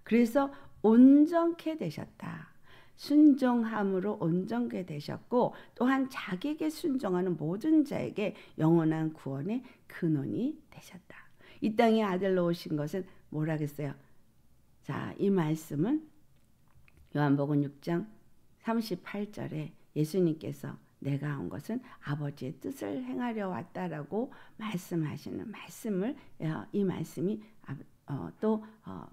그래서 온전케 되셨다. 순종함으로 온전케 되셨고 또한 자기에게 순종하는 모든 자에게 영원한 구원의 근원이 되셨다. 이 땅에 아들로 오신 것은 뭐라겠어요? 자, 이 말씀은 요한복음 6장 38절에 예수님께서 내가 온 것은 아버지의 뜻을 행하려 왔다라고 말씀하시는 말씀을 이 말씀이 또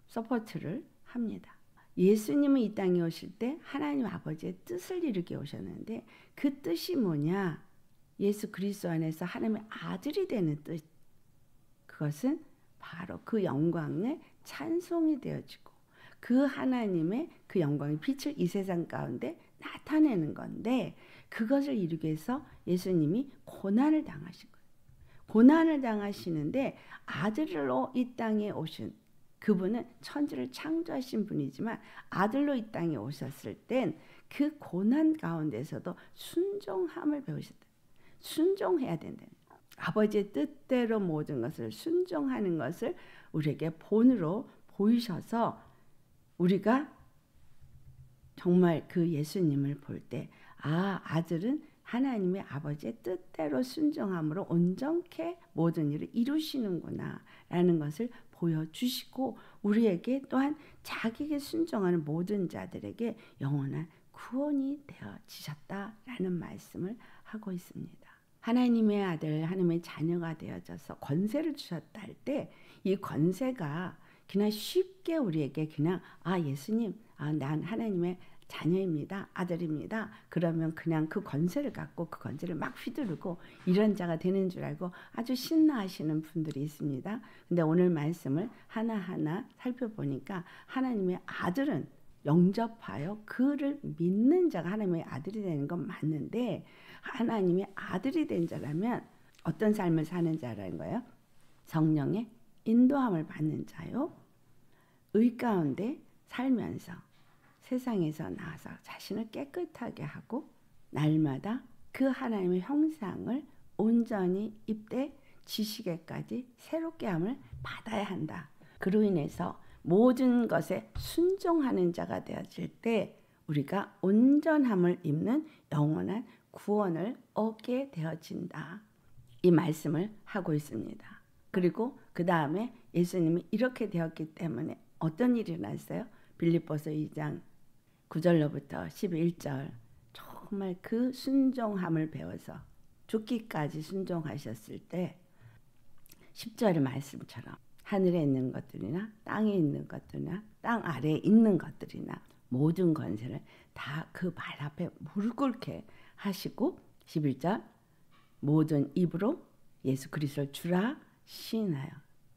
서포트를 합니다. 예수님은 이 땅에 오실 때 하나님 아버지의 뜻을 이루게 오셨는데 그 뜻이 뭐냐? 예수 그리스도 안에서 하나님의 아들이 되는 뜻. 그것은 바로 그 영광의 찬송이 되어지고 그 하나님의 그 영광의 빛을 이 세상 가운데 나타내는 건데 그것을 이루기 위해서 예수님이 고난을 당하신 거예요. 고난을 당하시는데 아들로 이 땅에 오신 그분은 천지를 창조하신 분이지만 아들로 이 땅에 오셨을 땐 그 고난 가운데서도 순종함을 배우셨다. 순종해야 된다. 아버지의 뜻대로 모든 것을 순종하는 것을 우리에게 본으로 보이셔서 우리가 정말 그 예수님을 볼 때 아들은 하나님의 아버지의 뜻대로 순종함으로 온전케 모든 일을 이루시는구나 라는 것을 보여주시고 우리에게 또한 자기에게 순종하는 모든 자들에게 영원한 구원이 되어지셨다라는 말씀을 하고 있습니다. 하나님의 아들, 하나님의 자녀가 되어져서 권세를 주셨다 할 때 이 권세가 그냥 쉽게 우리에게 그냥 예수님, 난 하나님의 자녀입니다. 아들입니다. 그러면 그냥 그 권세를 갖고 그 권세를 막 휘두르고 이런 자가 되는 줄 알고 아주 신나하시는 분들이 있습니다. 근데 오늘 말씀을 하나하나 살펴보니까 하나님의 아들은 영접하여 그를 믿는 자가 하나님의 아들이 되는 건 맞는데 하나님의 아들이 된 자라면 어떤 삶을 사는 자라는 거예요? 성령의 인도함을 받는 자요. 의 가운데 살면서 세상에서 나와서 자신을 깨끗하게 하고 날마다 그 하나님의 형상을 온전히 입되 지식에까지 새롭게 함을 받아야 한다. 그로 인해서 모든 것에 순종하는 자가 되어질 때 우리가 온전함을 입는 영원한 구원을 얻게 되어진다. 이 말씀을 하고 있습니다. 그리고 그 다음에 예수님이 이렇게 되었기 때문에 어떤 일이 일어났어요? 빌립보서 2장 9절로부터 11절 정말 그 순종함을 배워서 죽기까지 순종하셨을 때 10절의 말씀처럼 하늘에 있는 것들이나 땅에 있는 것들이나 땅 아래에 있는 것들이나 모든 권세를 다 그 발 앞에 무릎 꿇게 하시고 11절 모든 입으로 예수 그리스도를 주라 시인하여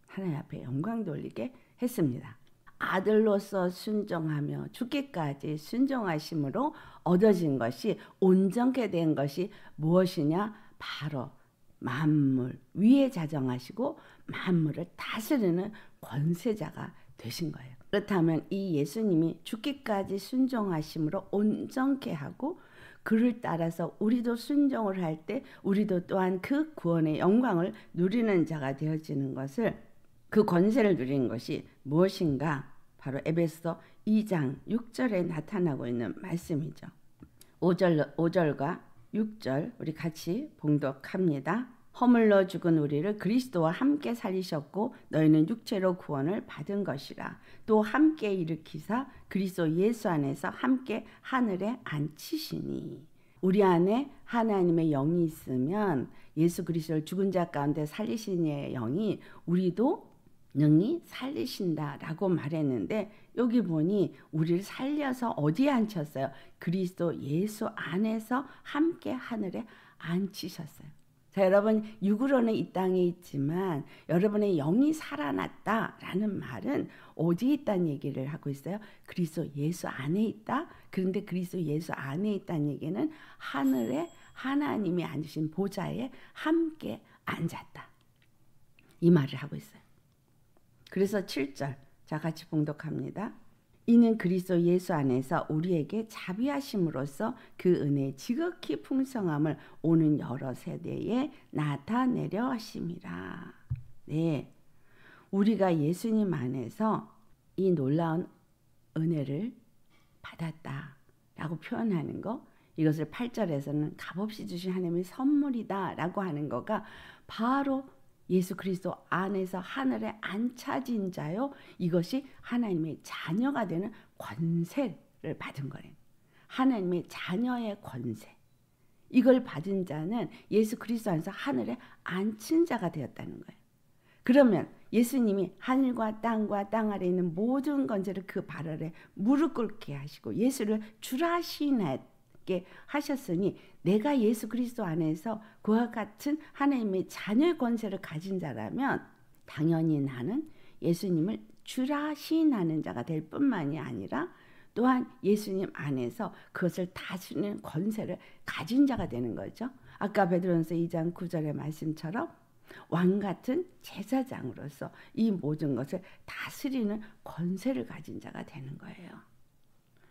하나님 앞에 영광 돌리게 했습니다. 아들로서 순종하며 죽기까지 순종하심으로 얻어진 것이 온전케 된 것이 무엇이냐? 바로 만물 위에 자정하시고 만물을 다스리는 권세자가 되신 거예요. 그렇다면 이 예수님이 죽기까지 순종하심으로 온전케 하고 그를 따라서 우리도 순종을 할 때 우리도 또한 그 구원의 영광을 누리는 자가 되어지는 것을 그 권세를 누리는 것이 무엇인가? 바로 에베소 2장 6절에 나타나고 있는 말씀이죠. 5절과 6절 우리 같이 봉독합니다. 허물러 죽은 우리를 그리스도와 함께 살리셨고 너희는 육체로 구원을 받은 것이라. 또 함께 일으키사 그리스도 예수 안에서 함께 하늘에 앉히시니. 우리 안에 하나님의 영이 있으면 예수 그리스도를 죽은 자 가운데 살리신 이의 영이 우리도 능히 살리신다라고 말했는데 여기 보니 우리를 살려서 어디에 앉혔어요? 그리스도 예수 안에서 함께 하늘에 앉히셨어요. 자, 여러분 육으로는 이 땅에 있지만 여러분의 영이 살아났다라는 말은 어디에 있다는 얘기를 하고 있어요? 그리스도 예수 안에 있다. 그런데 그리스도 예수 안에 있다는 얘기는 하늘에 하나님이 앉으신 보좌에 함께 앉았다. 이 말을 하고 있어요. 그래서 7절 자 같이 봉독합니다. 이는 그리스도 예수 안에서 우리에게 자비하심으로써 그 은혜의 지극히 풍성함을 오는 여러 세대에 나타내려 하심이라. 네, 우리가 예수님 안에서 이 놀라운 은혜를 받았다라고 표현하는 거, 이것을 8절에서는 값없이 주신 하나님의 선물이다라고 하는 거가 바로 예수 그리스도 안에서 하늘에 앉혀진 자요. 이것이 하나님의 자녀가 되는 권세를 받은 거예요. 하나님의 자녀의 권세. 이걸 받은 자는 예수 그리스도 안에서 하늘에 앉힌 자가 되었다는 거예요. 그러면 예수님이 하늘과 땅 아래에 있는 모든 권세를 그 발 아래 무릎 꿇게 하시고 예수를 주라 시인하게 하셨으니 내가 예수 그리스도 안에서 그와 같은 하나님의 자녀의 권세를 가진 자라면 당연히 나는 예수님을 주라 시인하는 자가 될 뿐만이 아니라 또한 예수님 안에서 그것을 다스리는 권세를 가진 자가 되는 거죠. 아까 베드로전서 2장 9절의 말씀처럼 왕 같은 제사장으로서 이 모든 것을 다스리는 권세를 가진 자가 되는 거예요.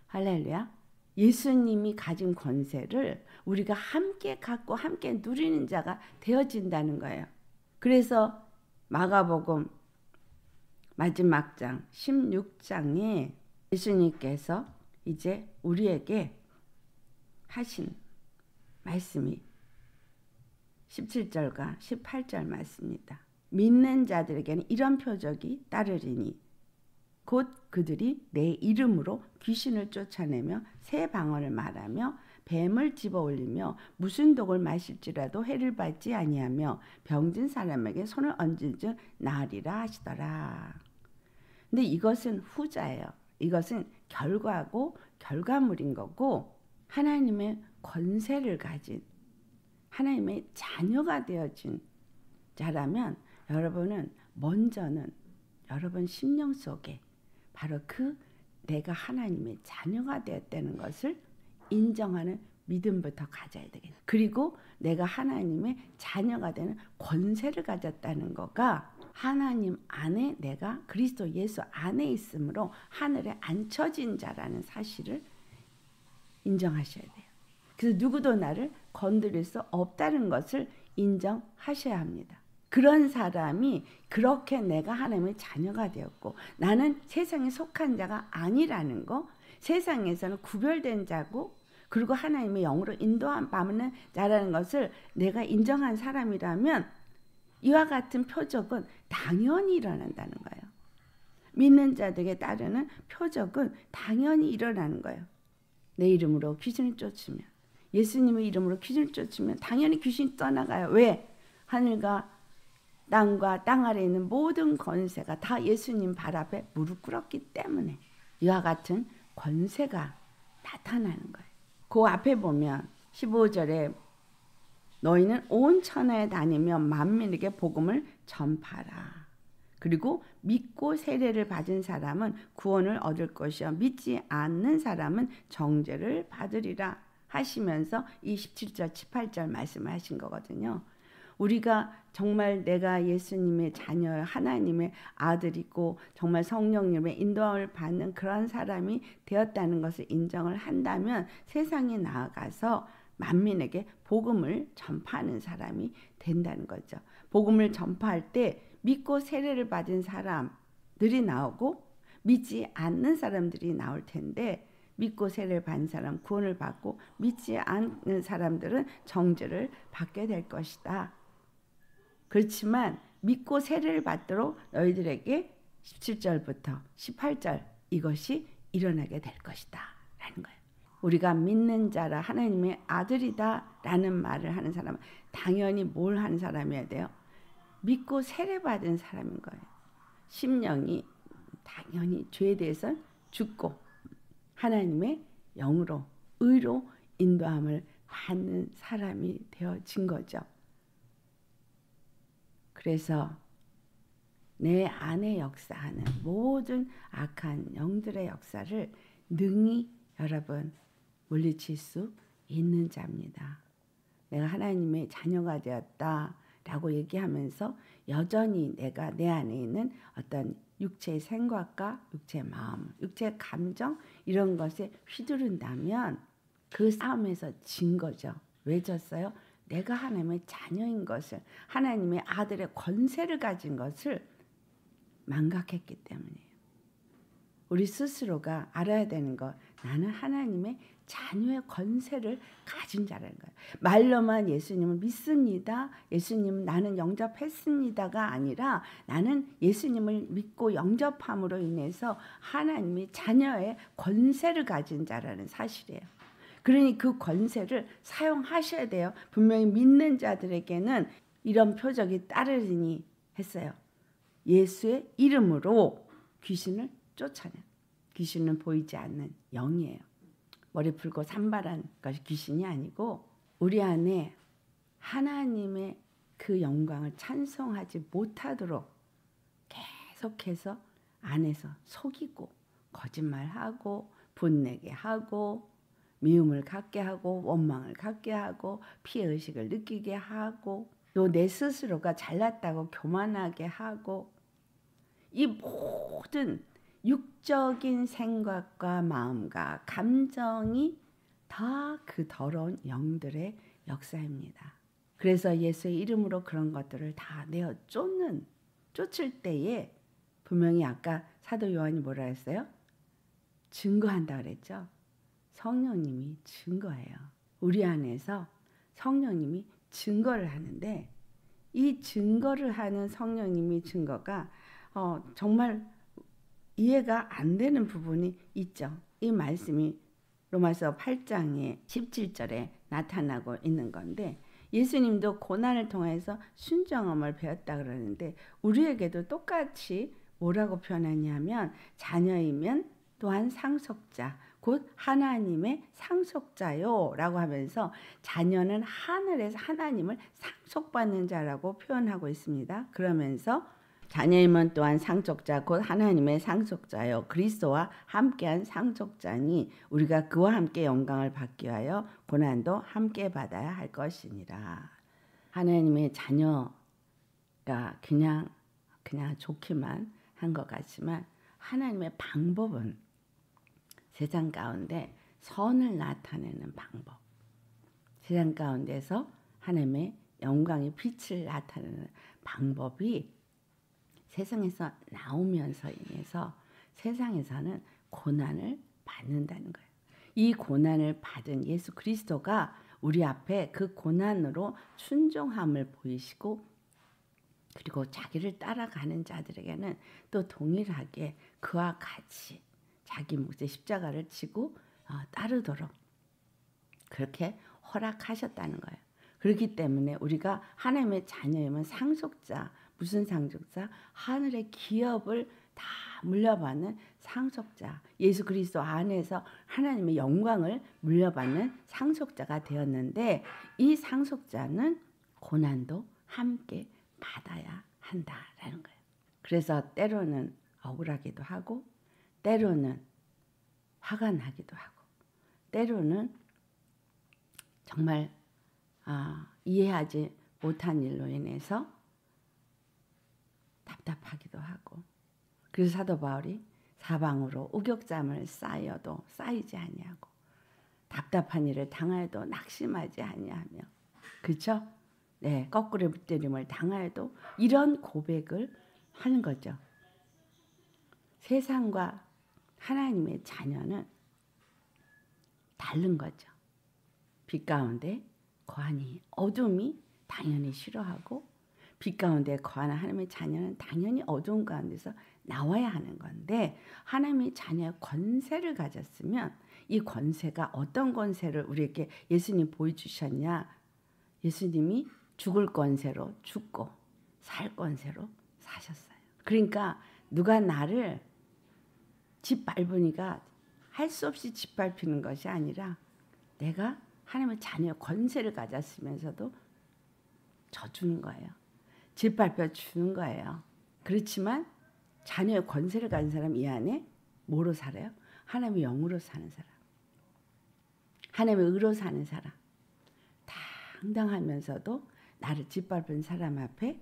할렐루야. 예수님이 가진 권세를 우리가 함께 갖고 함께 누리는 자가 되어진다는 거예요. 그래서 마가복음 마지막 장 16장에 예수님께서 이제 우리에게 하신 말씀이 17절과 18절 말씀입니다. 믿는 자들에게는 이런 표적이 따르리니 곧 그들이 내 이름으로 귀신을 쫓아내며 새 방언을 말하며 뱀을 집어올리며 무슨 독을 마실지라도 해를 받지 아니하며 병든 사람에게 손을 얹은 즉 나으리라 하시더라. 근데 이것은 후자예요. 이것은 결과고 결과물인 거고 하나님의 권세를 가진 하나님의 자녀가 되어진 자라면 여러분은 먼저는 여러분 심령 속에 바로 그 내가 하나님의 자녀가 되었다는 것을 인정하는 믿음부터 가져야 되겠다. 그리고 내가 하나님의 자녀가 되는 권세를 가졌다는 거가 하나님 안에 내가 그리스도 예수 안에 있으므로 하늘에 앉혀진 자라는 사실을 인정하셔야 돼요. 그래서 누구도 나를 건드릴 수 없다는 것을 인정하셔야 합니다. 그런 사람이 그렇게 내가 하나님의 자녀가 되었고 나는 세상에 속한 자가 아니라는 거, 세상에서는 구별된 자고 그리고 하나님의 영으로 인도받는 자라는 것을 내가 인정한 사람이라면 이와 같은 표적은 당연히 일어난다는 거예요. 믿는 자들에게 따르는 표적은 당연히 일어나는 거예요. 내 이름으로 귀신을 쫓으면, 예수님의 이름으로 귀신을 쫓으면 당연히 귀신이 떠나가요. 왜? 하늘과 땅과 땅 아래에 있는 모든 권세가 다 예수님 발 앞에 무릎 꿇었기 때문에 이와 같은 권세가 나타나는 거예요. 그 앞에 보면 15절에 너희는 온 천하에 다니며 만민에게 복음을 전파라. 그리고 믿고 세례를 받은 사람은 구원을 얻을 것이요 믿지 않는 사람은 정죄를 받으리라 하시면서 이 17절 18절 말씀을 하신 거거든요. 우리가 정말 내가 예수님의 자녀 하나님의 아들이고 정말 성령님의 인도함을 받는 그런 사람이 되었다는 것을 인정을 한다면 세상에 나아가서 만민에게 복음을 전파하는 사람이 된다는 거죠. 복음을 전파할 때 믿고 세례를 받은 사람들이 나오고 믿지 않는 사람들이 나올 텐데 믿고 세례를 받은 사람 구원을 받고 믿지 않는 사람들은 정죄를 받게 될 것이다. 그렇지만 믿고 세례를 받도록 너희들에게 17절부터 18절 이것이 일어나게 될 것이다 라는 거예요. 우리가 믿는 자라 하나님의 아들이다 라는 말을 하는 사람은 당연히 뭘 하는 사람이어야 돼요? 믿고 세례받은 사람인 거예요. 심령이 당연히 죄에 대해서 죽고 하나님의 영으로 의로 인도함을 받는 사람이 되어진 거죠. 그래서 내 안에 역사하는 모든 악한 영들의 역사를 능히 여러분 물리칠 수 있는 자입니다. 내가 하나님의 자녀가 되었다라고 얘기하면서 여전히 내가 내 안에 있는 어떤 육체의 생각과 육체의 마음, 육체의 감정 이런 것에 휘두른다면 그 싸움에서 진 거죠. 왜 졌어요? 내가 하나님의 자녀인 것을, 하나님의 아들의 권세를 가진 것을 망각했기 때문이에요. 우리 스스로가 알아야 되는 것, 나는 하나님의 자녀의 권세를 가진 자라는 거예요. 말로만 예수님을 믿습니다. 예수님 나는 영접했습니다가 아니라 나는 예수님을 믿고 영접함으로 인해서 하나님의 자녀의 권세를 가진 자라는 사실이에요. 그러니 그 권세를 사용하셔야 돼요. 분명히 믿는 자들에게는 이런 표적이 따르리니 했어요. 예수의 이름으로 귀신을 쫓아내. 귀신은 보이지 않는 영이에요. 머리 풀고 산발한 것이 귀신이 아니고 우리 안에 하나님의 그 영광을 찬송하지 못하도록 계속해서 안에서 속이고 거짓말하고 분내게 하고 미움을 갖게 하고 원망을 갖게 하고 피해의식을 느끼게 하고 또 내 스스로가 잘났다고 교만하게 하고 이 모든 육적인 생각과 마음과 감정이 다 그 더러운 영들의 역사입니다. 그래서 예수의 이름으로 그런 것들을 다 내어 쫓을 때에 분명히 아까 사도 요한이 뭐라 했어요? 증거한다 그랬죠? 성령님이 증거해요. 우리 안에서 성령님이 증거를 하는데 이 증거를 하는 성령님이 증거가 정말 이해가 안 되는 부분이 있죠. 이 말씀이 로마서 8장의 17절에 나타나고 있는 건데 예수님도 고난을 통해서 순종함을 배웠다 그러는데 우리에게도 똑같이 뭐라고 표현하냐면 자녀이면 또한 상속자 곧 하나님의 상속자요 라고 하면서 자녀는 하늘에서 하나님을 상속받는 자라고 표현하고 있습니다. 그러면서 자녀이면 또한 상속자 곧 하나님의 상속자요 그리스도와 함께한 상속자니 우리가 그와 함께 영광을 받기 위하여 고난도 함께 받아야 할 것이니라. 하나님의 자녀가 그냥 좋기만 한 것 같지만 하나님의 방법은 세상 가운데 선을 나타내는 방법, 세상 가운데서 하나님의 영광의 빛을 나타내는 방법이 세상에서 나오면서 인해서 세상에서는 고난을 받는다는 거예요. 이 고난을 받은 예수 그리스도가 우리 앞에 그 고난으로 순종함을 보이시고 그리고 자기를 따라가는 자들에게는 또 동일하게 그와 같이 자기 몫의 십자가를 지고 따르도록 그렇게 허락하셨다는 거예요. 그렇기 때문에 우리가 하나님의 자녀이면 상속자, 무슨 상속자? 하늘의 기업을 다 물려받는 상속자. 예수 그리스도 안에서 하나님의 영광을 물려받는 상속자가 되었는데 이 상속자는 고난도 함께 받아야 한다라는 거예요. 그래서 때로는 억울하기도 하고 때로는 화가 나기도 하고 때로는 정말 이해하지 못한 일로 인해서 답답하기도 하고 그래서 사도 바울이 사방으로 우격잠을 쌓여도 쌓이지 아니하고 답답한 일을 당하여도 낙심하지 아니하며 그렇죠? 네, 거꾸로 붙들림을 당하여도 이런 고백을 하는 거죠. 세상과 하나님의 자녀는 다른 거죠. 빛 가운데 거하니 어둠이 당연히 싫어하고 빛 가운데 거하는 하나님의 자녀는 당연히 어두운 가운데서 나와야 하는 건데 하나님의 자녀의 권세를 가졌으면 이 권세가 어떤 권세를 우리에게 예수님 보여주셨냐. 예수님이 죽을 권세로 죽고 살 권세로 사셨어요. 그러니까 누가 나를 짓밟으니까 할 수 없이 짓밟히는 것이 아니라 내가 하나님의 자녀의 권세를 가졌으면서도 져주는 거예요. 짓밟혀 주는 거예요. 그렇지만 자녀의 권세를 가진 사람 이 안에 뭐로 살아요? 하나님의 영으로 사는 사람. 하나님의 의로 사는 사람. 당당하면서도 나를 짓밟은 사람 앞에,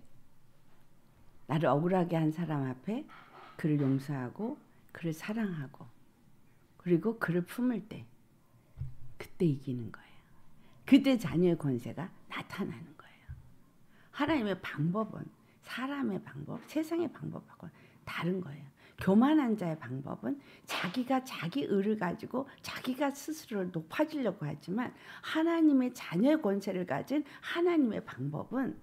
나를 억울하게 한 사람 앞에 그를 용서하고 그를 사랑하고 그리고 그를 품을 때 그때 이기는 거예요. 그때 자녀의 권세가 나타나는 거예요. 하나님의 방법은 사람의 방법, 세상의 방법하고는 다른 거예요. 교만한 자의 방법은 자기가 자기 의를 가지고 자기가 스스로를 높아지려고 하지만 하나님의 자녀의 권세를 가진 하나님의 방법은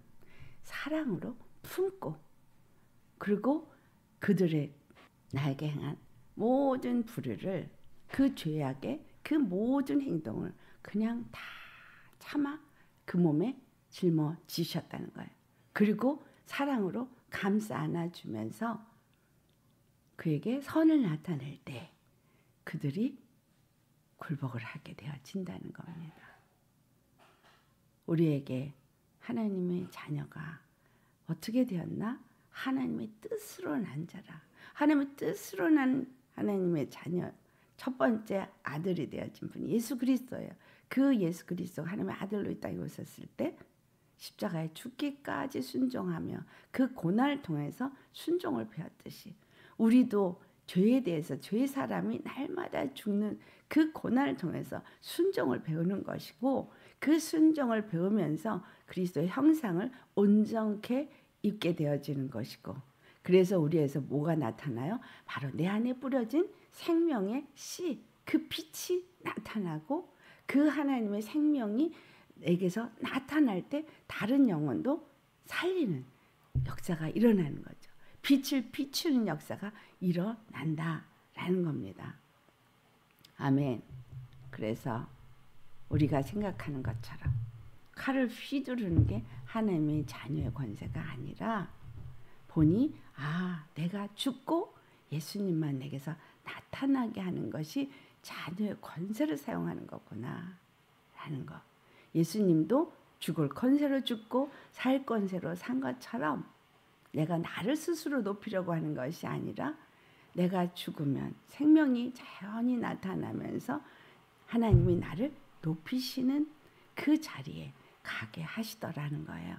사랑으로 품고 그리고 그들의 나에게 행한 모든 불의를 그 죄악의 그 모든 행동을 그냥 다 참아 그 몸에 짊어지셨다는 거예요. 그리고 사랑으로 감싸 안아주면서 그에게 선을 나타낼 때 그들이 굴복을 하게 되어진다는 겁니다. 우리에게 하나님의 자녀가 어떻게 되었나? 하나님의 뜻으로 난 자라. 하나님의 뜻으로 난 하나님의 자녀 첫 번째 아들이 되어진 분이 예수 그리스도예요. 그 예수 그리스도가 하나님의 아들로 이 땅에 오셨을 때 십자가에 죽기까지 순종하며 그 고난을 통해서 순종을 배웠듯이 우리도 죄에 대해서 죄 사람이 날마다 죽는 그 고난을 통해서 순종을 배우는 것이고 그 순종을 배우면서 그리스도의 형상을 온전케 입게 되어지는 것이고 그래서 우리에서 뭐가 나타나요? 바로 내 안에 뿌려진 생명의 씨, 그 빛이 나타나고 그 하나님의 생명이 내게서 나타날 때 다른 영혼도 살리는 역사가 일어나는 거죠. 빛을 비추는 역사가 일어난다라는 겁니다. 아멘. 그래서 우리가 생각하는 것처럼 칼을 휘두르는 게 하나님의 자녀의 권세가 아니라 보니 내가 죽고 예수님만 내게서 나타나게 하는 것이 자녀의 권세를 사용하는 거구나 라는 거. 예수님도 죽을 권세로 죽고 살 권세로 산 것처럼 내가 나를 스스로 높이려고 하는 것이 아니라 내가 죽으면 생명이 자연히 나타나면서 하나님이 나를 높이시는 그 자리에 가게 하시더라는 거예요.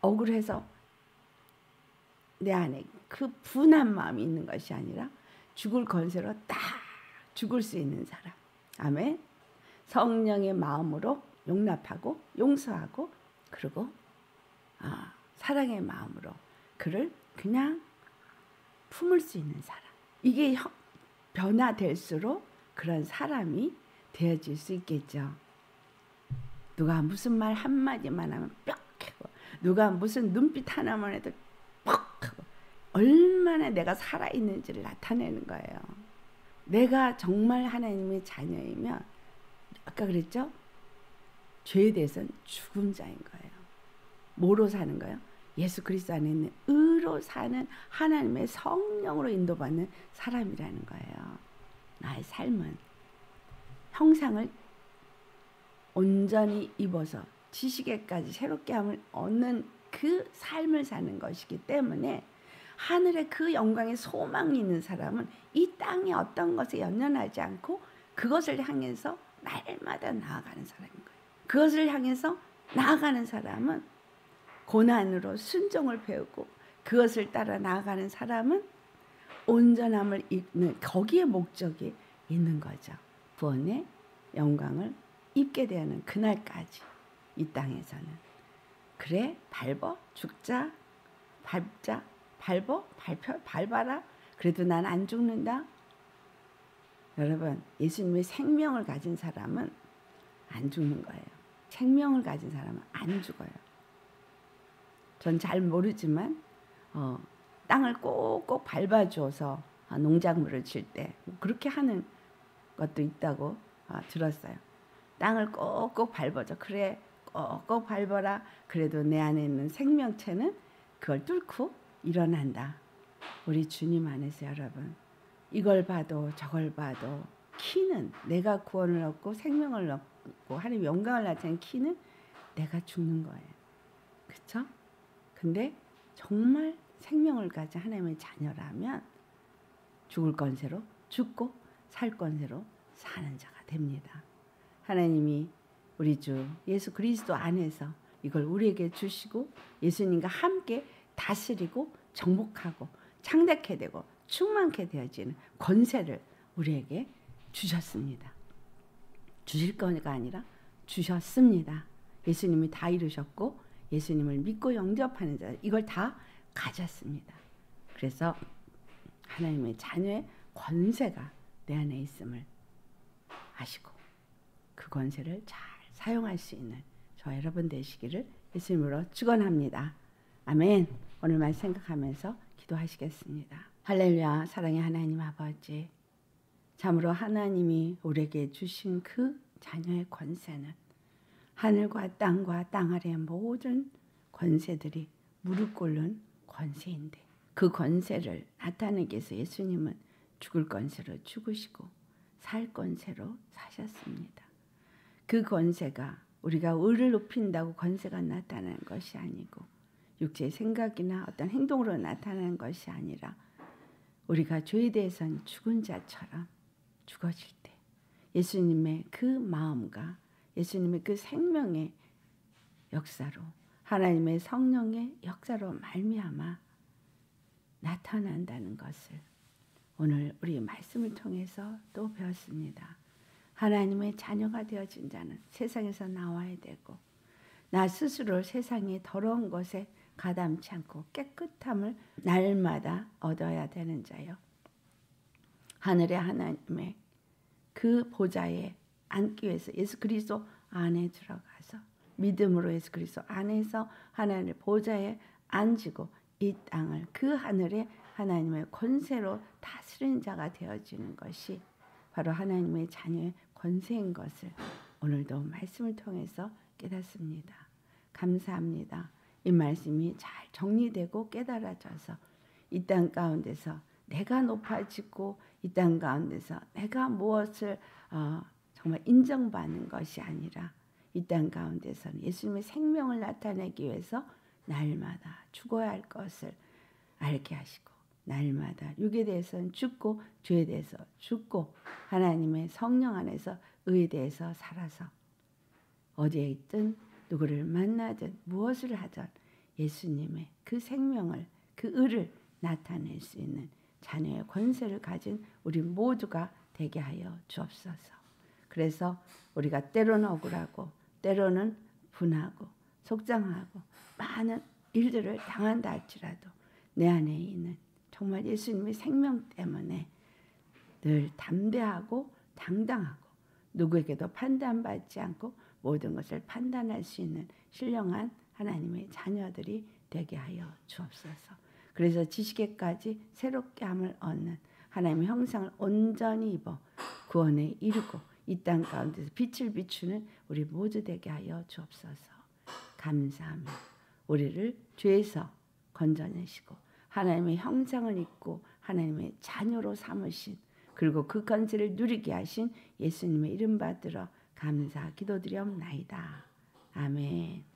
억울해서 내 안에 그 분한 마음이 있는 것이 아니라 죽을 권세로 딱 죽을 수 있는 사람. 아멘. 성령의 마음으로 용납하고 용서하고 그리고 사랑의 마음으로 그를 그냥 품을 수 있는 사람. 이게 변화될수록 그런 사람이 되어질 수 있겠죠. 누가 무슨 말 한마디만 하면 뿅 하고 누가 무슨 눈빛 하나만 해도 퍽 하고 얼마나 내가 살아있는지를 나타내는 거예요. 내가 정말 하나님의 자녀이면 아까 그랬죠? 죄에 대해서는 죽은 자인 거예요. 뭐로 사는 거예요? 예수 그리스도 안에 있는 의로 사는 하나님의 성령으로 인도받는 사람이라는 거예요. 나의 삶은 형상을 온전히 입어서 지식에까지 새롭게 함을 얻는 그 삶을 사는 것이기 때문에 하늘의 그 영광의 소망이 있는 사람은 이 땅의 어떤 것에 연연하지 않고 그것을 향해서 날마다 나아가는 사람인 거예요. 그것을 향해서 나아가는 사람은 고난으로 순종을 배우고 그것을 따라 나아가는 사람은 온전함을 입는 거기에 목적이 있는 거죠. 구원의 영광을 입게 되는 그날까지 이 땅에서는 그래 밟어 죽자 밟자 밟아라 그래도 난 안 죽는다. 여러분 예수님의 생명을 가진 사람은 안 죽는 거예요. 생명을 가진 사람은 안 죽어요. 전 잘 모르지만 땅을 꼭꼭 밟아줘서 농작물을 칠 때 그렇게 하는 것도 있다고 들었어요. 땅을 꼭꼭 밟아줘. 그래 꼭꼭 밟아라. 그래도 내 안에 있는 생명체는 그걸 뚫고 일어난다. 우리 주님 안에서 여러분 이걸 봐도 저걸 봐도 키는 내가 구원을 얻고 생명을 얻고 키고 하나님 영광을 나타내는 키는 내가 죽는 거예요. 그렇죠? 근데 정말 생명을 가진 하나님의 자녀라면 죽을 권세로 죽고 살 권세로 사는 자가 됩니다. 하나님이 우리 주 예수 그리스도 안에서 이걸 우리에게 주시고 예수님과 함께 다스리고 정복하고 창대케 되고 충만케 되어지는 권세를 우리에게 주셨습니다. 주실 거가 아니라 주셨습니다. 예수님이 다 이루셨고 예수님을 믿고 영접하는 자 이걸 다 가졌습니다. 그래서 하나님의 자녀의 권세가 내 안에 있음을 아시고 그 권세를 잘 사용할 수 있는 저 여러분 되시기를 예수님으로 축원합니다. 아멘. 오늘 말 생각하면서 기도하시겠습니다. 할렐루야. 사랑의 하나님 아버지, 참으로 하나님이 우리에게 주신 그 자녀의 권세는 하늘과 땅과 땅 아래의 모든 권세들이 무릎 꿇는 권세인데 그 권세를 나타내기 위해서 예수님은 죽을 권세로 죽으시고 살 권세로 사셨습니다. 그 권세가 우리가 의를 높인다고 권세가 나타나는 것이 아니고 육체의 생각이나 어떤 행동으로 나타나는 것이 아니라 우리가 죄에 대해서는 죽은 자처럼 죽어질 때 예수님의 그 마음과 예수님의 그 생명의 역사로 하나님의 성령의 역사로 말미암아 나타난다는 것을 오늘 우리 말씀을 통해서 또 배웠습니다. 하나님의 자녀가 되어진 자는 세상에서 나와야 되고 나 스스로 세상의 더러운 것에 가담치 않고 깨끗함을 날마다 얻어야 되는 자요. 하늘의 하나님의 그 보좌에 앉기 위해서 예수 그리스도 안에 들어가서 믿음으로 예수 그리스도 안에서 하나님의 보좌에 앉고 이 땅을 그 하늘의 하나님의 권세로 다스리는 자가 되어지는 것이 바로 하나님의 자녀의 권세인 것을 오늘도 말씀을 통해서 깨닫습니다. 감사합니다. 이 말씀이 잘 정리되고 깨달아져서 이 땅 가운데서 내가 높아지고 이 땅 가운데서 내가 무엇을 정말 인정받는 것이 아니라 이 땅 가운데서는 예수님의 생명을 나타내기 위해서 날마다 죽어야 할 것을 알게 하시고 날마다 육에 대해서는 죽고 죄에 대해서 죽고 하나님의 성령 안에서 의에 대해서 살아서 어디에 있든 누구를 만나든 무엇을 하든 예수님의 그 생명을 그 의를 나타낼 수 있는 자녀의 권세를 가진 우리 모두가 되게 하여 주옵소서. 그래서 우리가 때로는 억울하고 때로는 분하고 속상하고 많은 일들을 당한다 할지라도 내 안에 있는 정말 예수님의 생명 때문에 늘 담대하고 당당하고 누구에게도 판단받지 않고 모든 것을 판단할 수 있는 신령한 하나님의 자녀들이 되게 하여 주옵소서. 그래서 지식에까지 새롭게 함을 얻는 하나님의 형상을 온전히 입어 구원에 이르고 이 땅 가운데서 빛을 비추는 우리 모두 되게 하여 주옵소서. 감사하며 우리를 죄에서 건져내시고 하나님의 형상을 입고 하나님의 자녀로 삼으신 그리고 그 권세를 누리게 하신 예수님의 이름 받들어 감사 기도드리옵나이다. 아멘.